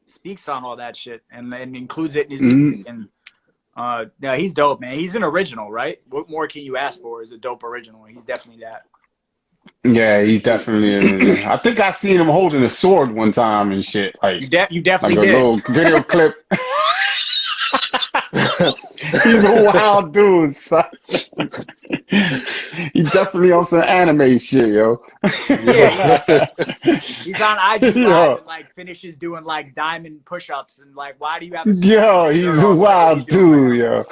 speaks on all that shit and includes it in his music and. Yeah, he's dope, man. He's an original, right? What more can you ask for? Is a dope original. He's definitely that. Yeah, he's definitely. I think I seen him holding a sword one time and shit. Like you definitely like a did. little video clip. He's a wild dude, son. He's definitely on some anime shit, yo. Yeah. He's on IG Live and like finishes doing like diamond push-ups and like, why do you have a he's a wild dude, yo.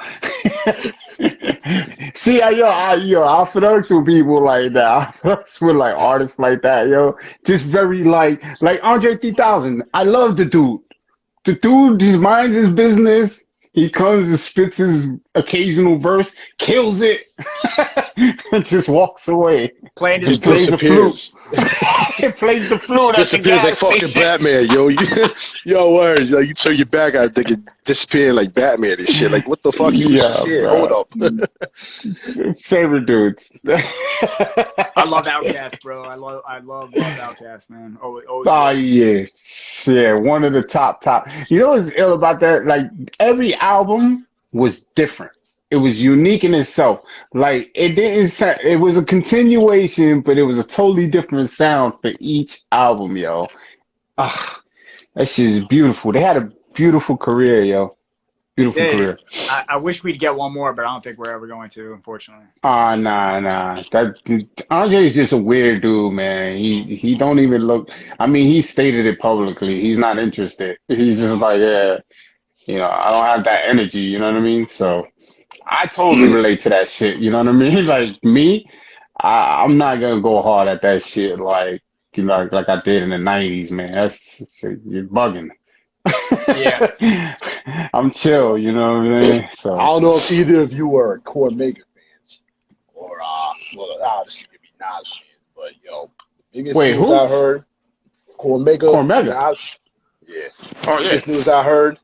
See, I fucks with people like that. I fucks with like artists like that, yo. Just very like Andre 3000. I love the dude. The dude just minds his business. He comes and spits his occasional verse, kills it, and just walks away. Playing his plays the flute. He plays the flute. Disappears like fucking Batman, yo. Yo, word. Like, you turn your back, I think it disappearing like Batman and shit. Like, what the fuck? You just shit. Hold up. Favorite dudes. I love Outkast, bro. I love Outkast, man. Always. Oh yeah, one of the top. You know what's ill about that? Like every album was different. It was unique in itself. Like it was a continuation, but it was a totally different sound for each album, yo. Ah, that shit is beautiful. They had a beautiful career, yo. Beautiful career. I wish we'd get one more, but I don't think we're ever going to, unfortunately. Nah. Andre is just a weird dude, man. He don't even look. I mean, he stated it publicly. He's not interested. He's just like, yeah, you know, I don't have that energy. You know what I mean? So I totally relate to that shit. You know what I mean? Like me, I'm not gonna go hard at that shit like you know like I did in the '90s, man. You're bugging. Yeah. I'm chill, you know what I mean? So I don't know if either of you are Core Mega fans or well, obviously it could be Nas fans, but yo, the biggest news I heard, Core Mega. Nas, yeah. Oh yeah. Biggest news I heard,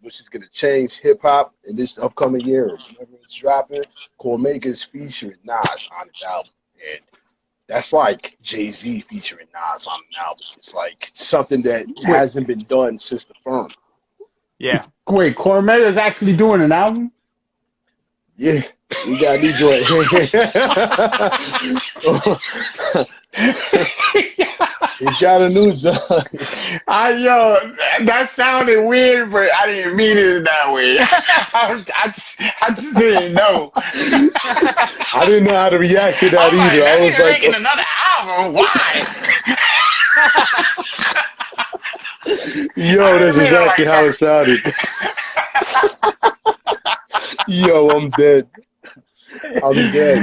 which is gonna change hip hop in this upcoming year, whenever it's dropping. Core Mega's featuring Nas on the album, and that's like Jise featuring Nas on an album. It's like something that hasn't been done since The Firm. Yeah. Wait, Cormega is actually doing an album? Yeah, we got a new joint. He's got a new joint. Yo, that sounded weird, but I didn't mean it that way. I just didn't know. I didn't know how to react to that either. I was like, making another album? Why? Yo, that's exactly how it sounded. Yo, I'm dead.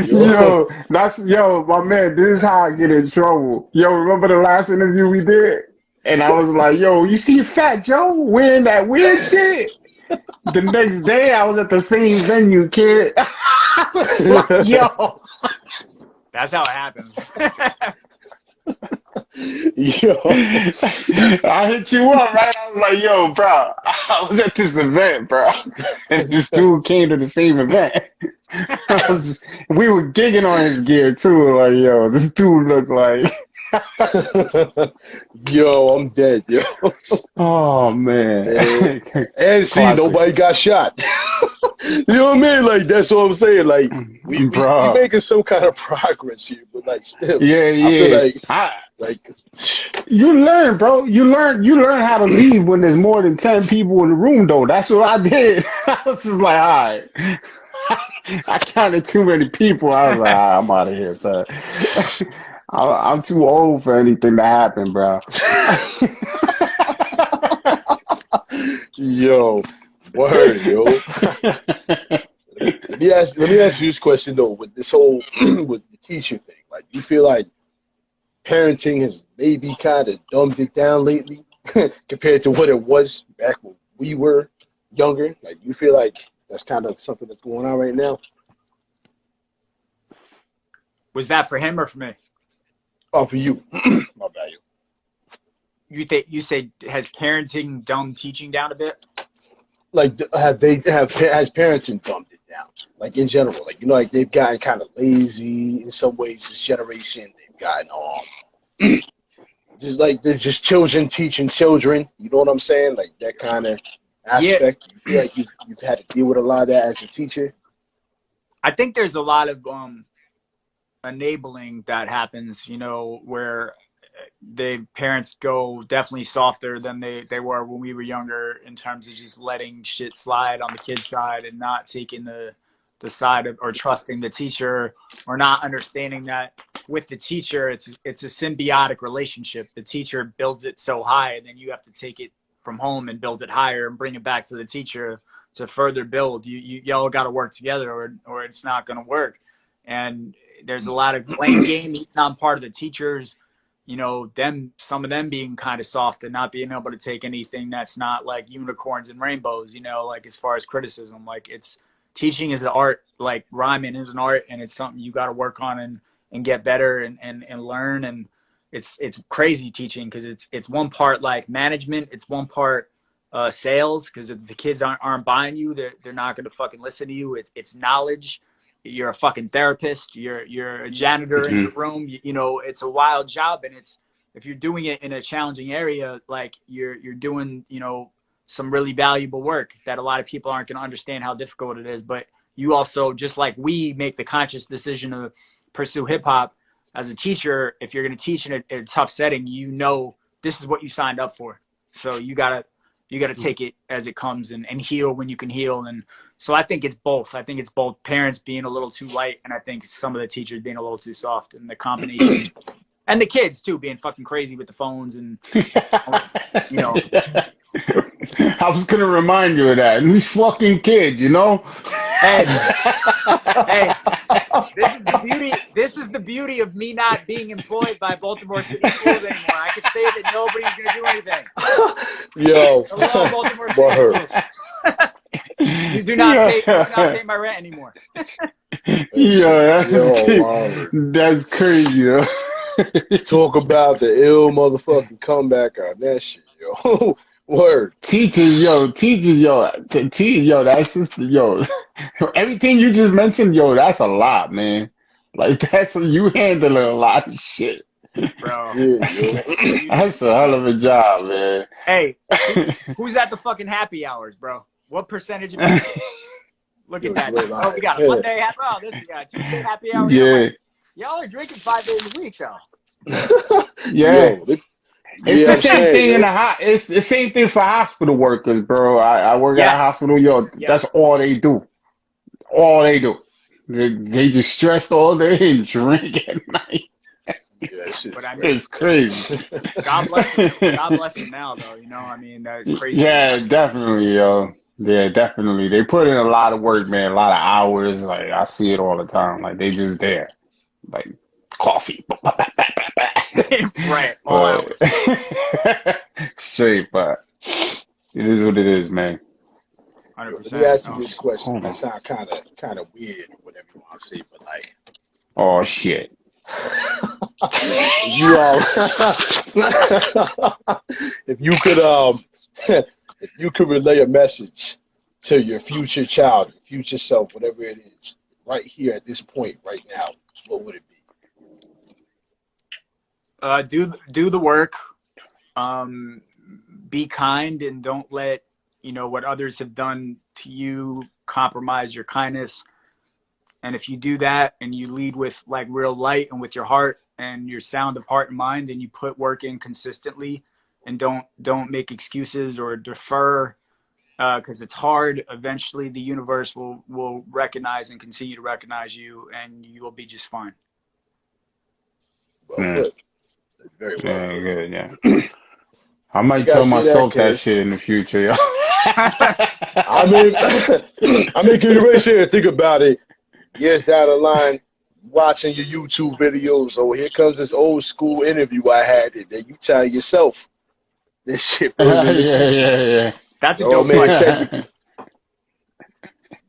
Yo. Yo, my man, this is how I get in trouble. Yo, remember the last interview we did? And I was like, yo, you see Fat Joe wearing that weird shit? The next day, I was at the same venue, kid. I was like, yo. That's how it happens. Yo, I hit you up, right? I was like, yo, bro, I was at this event, bro. And this dude came to the same event. We were gigging on his gear, too. Like, yo, this dude looked like... Yo, I'm dead, yo. Oh, man. And see, nobody got shot. You know what I mean? Like, that's what I'm saying. Like, we making some kind of progress here, but like, still, yeah. I feel like you learn, bro. You learn how to leave when there's more than 10 people in the room, though. That's what I did. I was just like, all right. I counted too many people. I was like, I'm out of here, sir. I'm too old for anything to happen, bro. Yo, word, yo. Let me ask you this question though, with this whole with the teacher thing. Like, you feel like parenting has maybe kind of dumbed it down lately compared to what it was back when we were younger? Like, you feel like that's kind of something that's going on right now? Was that for him or for me? Oh, for you. My bad. You say has parenting dumbed teaching down a bit? Like, has parenting dumbed it down? Like, in general, like, you know, like they've gotten kind of lazy in some ways. This generation, they've gotten just like they're just children teaching children. You know what I'm saying? Like that kind of aspect. Yeah. You feel like you've had to deal with a lot of that as a teacher? I think there's a lot of enabling that happens, you know, where the parents go definitely softer than they were when we were younger in terms of just letting shit slide on the kid's side and not taking the side of, or trusting the teacher, or not understanding that with the teacher it's a symbiotic relationship. The teacher builds it so high, and then you have to take it from home and build it higher and bring it back to the teacher to further build. Y'all got to work together, or it's not going to work. And there's a lot of blame game on part of the teachers, you know, some of them being kind of soft and not being able to take anything that's not like unicorns and rainbows, you know, like as far as criticism. Like, it's teaching is an art, like rhyming is an art, and it's something you got to work on and get better and learn. And it's crazy teaching, because it's one part like management, it's one part sales, because if the kids aren't buying you, they're not going to fucking listen to you. It's knowledge. You're a fucking therapist. You're a janitor in your room. You know, it's a wild job, and if you're doing it in a challenging area, like you're doing, you know, some really valuable work that a lot of people aren't going to understand how difficult it is. But you also, just like we make the conscious decision to pursue hip hop as a teacher, if you're going to teach in a tough setting, you know, this is what you signed up for. So you gotta take it as it comes and heal when you can heal. And so I think it's both. I think it's both parents being a little too light, and I think some of the teachers being a little too soft, and the combination. And the kids too, being fucking crazy with the phones and, you know. I was gonna remind you of that. These fucking kids, you know. Hey, hey, this is the beauty of me not being employed by Baltimore City Schools anymore. I could say that nobody's gonna do anything. Yo, Hello, Baltimore City Schools. You do not pay my rent anymore. Yo, that's crazy, yo. Talk about the ill motherfucking comeback on that shit, yo. Word. Teachers, yo, that's just, yo, everything you just mentioned, yo, that's a lot, man. Like, you handle a lot of shit. Bro. Yeah, that's a hell of a job, man. Hey, who's at the fucking happy hours, bro? What percentage of people? Look at that. Oh, we got a Monday happy hour. This we got a Tuesday happy hour. Yeah. Y'all are drinking 5 days a week, though. Yeah. Yo, it's the same thing it's the same thing for hospital workers, bro. I work at a hospital, yo. That's all they do. All they do. They just stressed all day and drink at night. But I mean, it's crazy. God bless them. God bless them now, though. You know, I mean, that's crazy. Yeah, definitely, yo. Yeah, definitely. They put in a lot of work, man. A lot of hours. Like, I see it all the time. Like, they just there. Like, coffee. Right. All hours. Straight, but it is what it is, man. 100%. Let me ask you this question. That sounds kind of weird, or whatever you want to say, but like, oh shit. If you could relay a message to your future child, your future self, whatever it is, right here at this point, right now, what would it be? Do the work. Be kind, and don't let, you know, what others have done to you compromise your kindness. And if you do that and you lead with like real light and with your heart and your sound of heart and mind, and you put work in consistently, and don't make excuses or defer because it's hard. Eventually, the universe will recognize and continue to recognize you, and you will be just fine. Well, good. That's very well. Yeah, good. Yeah. I might tell myself that shit in the future, yo. I mean, can you raise here and think about it? Years down the line, watching your YouTube videos. Oh, here comes this old school interview I had. That you tell yourself this shit. Yeah. That's a dope man.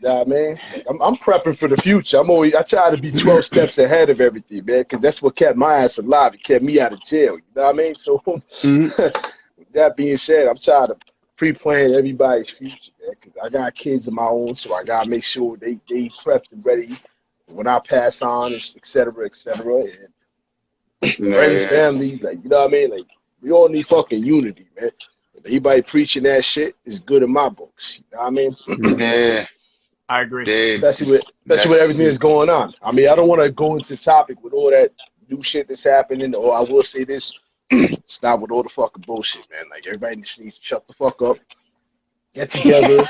Nah, man. I'm prepping for the future. I try to be 12 steps ahead of everything, man, because that's what kept my ass alive. It kept me out of jail. You know what I mean? So, with that being said, I'm trying to pre-plan everybody's future, man, because I got kids of my own, so I gotta make sure they prepped and ready when I pass on, et cetera, et cetera. And friends, family, like, you know what I mean? Like, we all need fucking unity, man. If anybody preaching that shit is good in my books. You know what I mean? Yeah. I agree. Especially with everything that's going on. I mean, I don't want to go into the topic with all that new shit that's happening, or I will say this, stop with all the fucking bullshit, man. Like, everybody just needs to shut the fuck up, get together,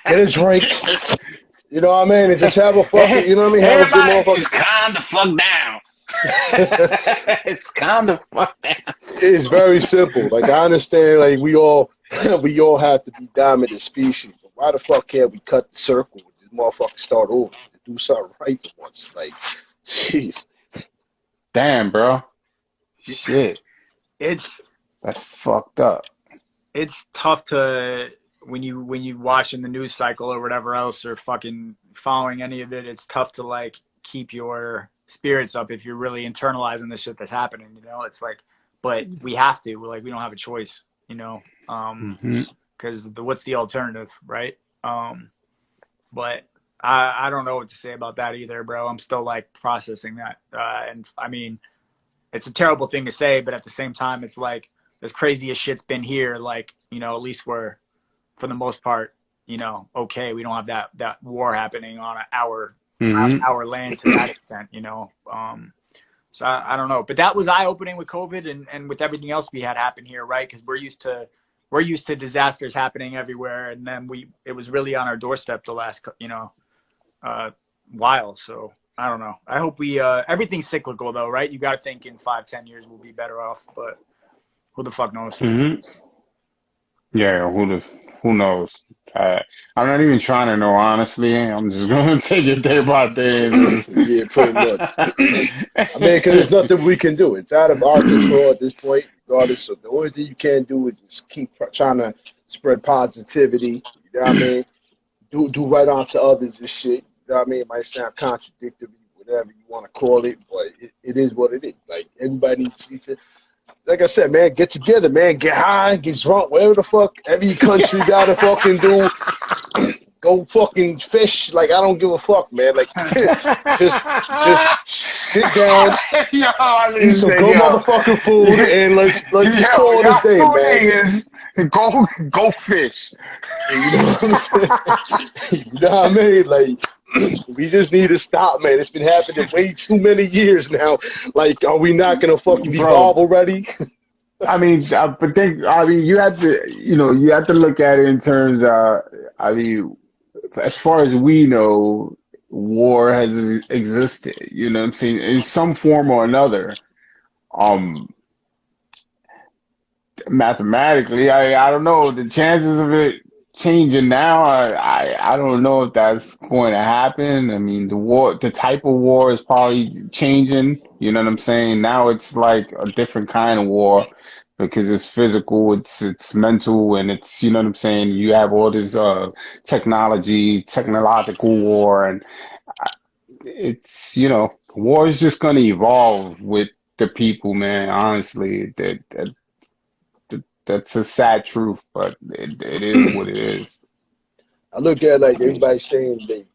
get a drink. You know what I mean? And just have a fucking, you know what I mean? Have a good motherfucker. Calm the fuck down. It's calm the fuck down. It's very simple. Like, I understand, like, we all have to be dominant species. But why the fuck can't we cut the circle and this motherfucker start over and do something right for once? Like, jeez. Damn, bro. Shit. That's fucked up. It's tough to when you watching the news cycle or whatever else, or fucking following any of it. It's tough to like keep your spirits up if you're really internalizing the shit that's happening. You know, it's like, but we have to. We're like, we don't have a choice. You know, because what's the alternative, right? But I don't know what to say about that either, bro. I'm still like processing that, and I mean, it's a terrible thing to say, but at the same time, it's like, as crazy as shit's been here, like, you know, at least we're, for the most part, you know, okay, we don't have that war happening on our land to that extent, you know. So I don't know, but that was eye-opening with COVID and with everything else we had happen here, right? Because we're used to disasters happening everywhere, and then it was really on our doorstep the last, you know, while. So I don't know. I hope everything's cyclical though, right? You got to think in 5-10 years we'll be better off, but who the fuck knows? Yeah, who knows? I'm not even trying to know, honestly. I'm just going to take it day by day. Yeah, pretty much. I mean, because there's nothing we can do. It's out of our control at this point, regardless. So the only thing you can do is just keep trying to spread positivity. You know what I mean? Do right on to others and shit. You know what I mean? It might sound contradictory, whatever you want to call it, but it is what it is. Like, everybody needs to, like I said, man, get together, man, get high, get drunk, whatever the fuck every country gotta fucking do. Go fucking fish. Like, I don't give a fuck, man. Like, just sit down, eat some good motherfucking food, and let's just call it a day, man. Go fish. You know what I'm saying? You know what I mean? Like, we just need to stop, man. It's been happening way too many years now. Like, are we not gonna fucking evolve already? I mean, you have to look at it in terms of, I mean, as far as we know, war has existed. You know what I'm saying? In some form or another. Mathematically, I don't know, the chances of it changing now, I don't know if that's going to happen. I mean, the type of war is probably changing. You know what I'm saying? Now it's like a different kind of war because it's physical, it's mental, and it's, you know what I'm saying? You have all this technological war, and it's, you know, war is just going to evolve with the people, man. Honestly, that's a sad truth, but it is what it is. I look at it like everybody saying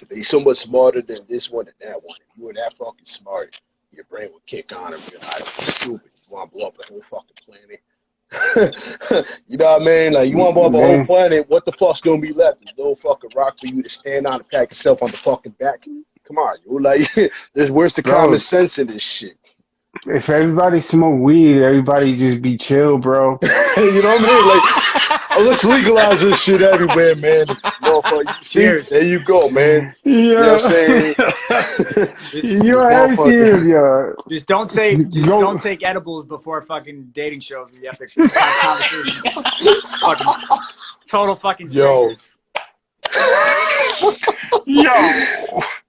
they so much smarter than this one and that one. If you were that fucking smart, your brain would kick on and realize you're stupid. You want to blow up the whole fucking planet. You know what I mean? Like, you want to blow up the whole planet, what the fuck's going to be left? There's no fucking rock for you to stand on and pat yourself on the fucking back. Come on, you like, where's the common sense in this shit? If everybody smoke weed, everybody just be chill, bro. You know what I mean? Like, oh, let's legalize this shit everywhere, man. Motherfucker, see, Cheers. there you go, man. You know what I'm Yeah. saying? You're everything, yo. Just don't Go. take edibles before fucking dating shows where you have to have conversations. Fucking total fucking Yo. strangers.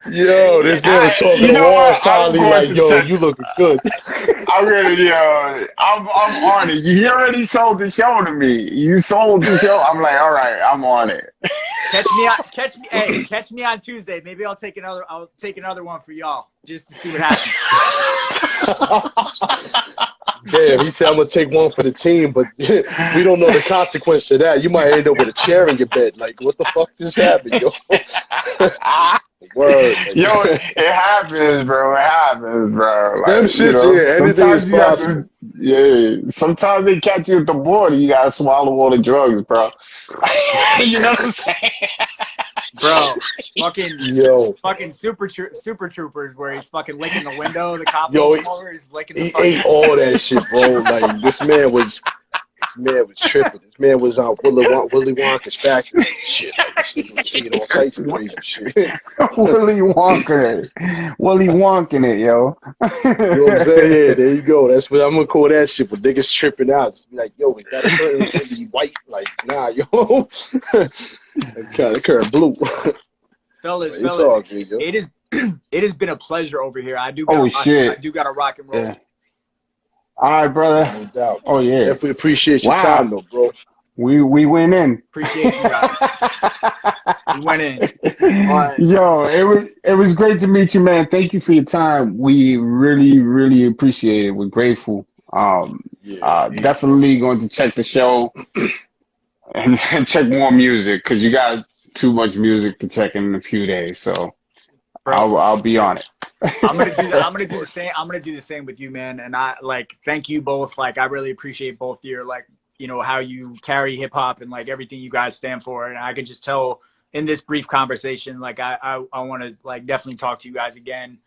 Yo, this man was talking You to know Wall what? I'm finally going like, to yo, check. you looking good. I'm on it. You already sold the show to me. You sold the show. I'm like, all right, I'm on it. Catch me on Tuesday. Maybe I'll take another one for y'all just to see what happens. Damn, he said I'm gonna take one for the team, but we don't know the consequence of that. You might end up with a chair in your bed. Like, what the fuck just happened, yo? Word. Yo, it happens, bro. It happens, bro. Them Like, shits, yeah, anything is possible. Sometimes they catch you at the border. You gotta swallow all the drugs, bro. You know what I'm saying? Bro, Yo, fucking super troopers where he's fucking licking the window, the cop yo, pulls him over, he's licking the he fucking ate all that shit, bro. Like, this man was tripping. This man was on Willy Wonka's factory and shit. Like, this shit was seeing all types of crazy shit. Willy Wonka it. Willy Wonking it, yo. You know what I'm saying? Yeah, there you go. That's what I'm gonna call that shit. For niggas tripping out, just be like, yo, is that a curtain be white? Like, nah, yo. That curtain blue. fellas, It's all good, yo. it has been a pleasure over here. I do shit. I do gotta rock and roll. Yeah. All right, brother. No doubt. Oh yeah. Definitely appreciate your time, though, bro. We went in. Appreciate you guys. We went in. Right. Yo, it was great to meet you, man. Thank you for your time. We really, really appreciate it. We're grateful. Definitely going to check the show and check more music because you got too much music to check in a few days. So I'll be on it. I'm gonna do the same. I'm gonna do the same with you, man. And I thank you both. Like, I really appreciate both your how you carry hip hop and like everything you guys stand for. And I could just tell in this brief conversation, like I want to like definitely talk to you guys again.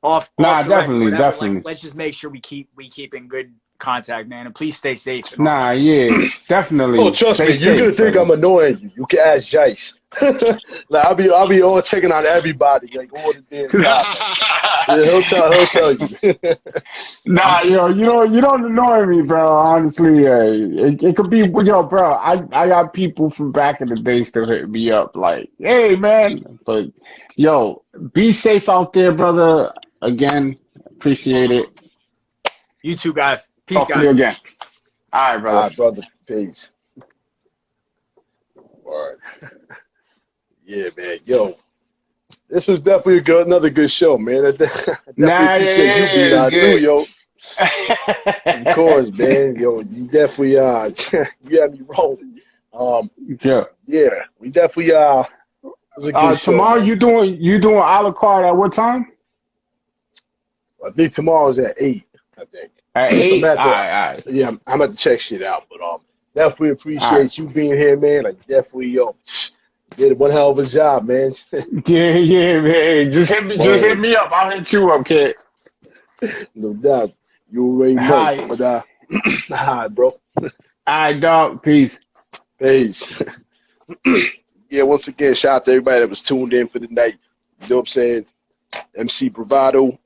Definitely. Like, let's just make sure we keep in good contact, man. And please stay safe. Definitely. Oh, trust me, you're gonna think I'm annoying you. You can ask Jise. Like, I'll be all checking on everybody, like all the damn time. Yeah, he'll tell you. You don't annoy me, bro. Honestly, it could be, yo, bro. I got people from back in the day still hitting me up, like, hey, man. But yo, be safe out there, brother. Again, appreciate it. You too, guys. Peace, Talk to you again. All right, brother. All right, brother. Peace. Word. Yeah, man. Yo, this was definitely another good show, man. I definitely appreciate you being out too, yo. Of course, man. Yo, you definitely you had me rolling. Yeah, we definitely it was a good show, tomorrow man. you doing a la carte at what time? I think tomorrow's at 8. I think at 8. All right. Yeah, I'm at to check shit out, but definitely appreciate you being here, man. Like, definitely, did one hell of a job, man. Yeah, man. Just hit me up. I'll hit you up, kid. No doubt. You already know. But hi, bro. All right, dog. Peace. Peace. Yeah, once again, shout out to everybody that was tuned in for the night. You know what I'm saying? MC Bravado.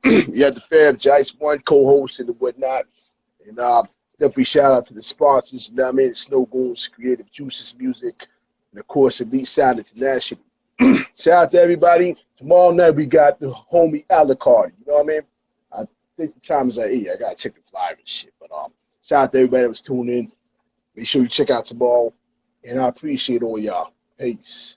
You had the fam, Jise, one co-host and whatnot. And definitely shout out to the sponsors, you know what I mean? Snow Goons, Creative Juices Music, and of course, Elite Sound International. Shout out to everybody. Tomorrow night we got the homie a la carte. You know what I mean? I think the time is like 8. I gotta check the flyer and shit. But shout out to everybody that was tuning in. Make sure you check out tomorrow. And I appreciate all y'all. Peace.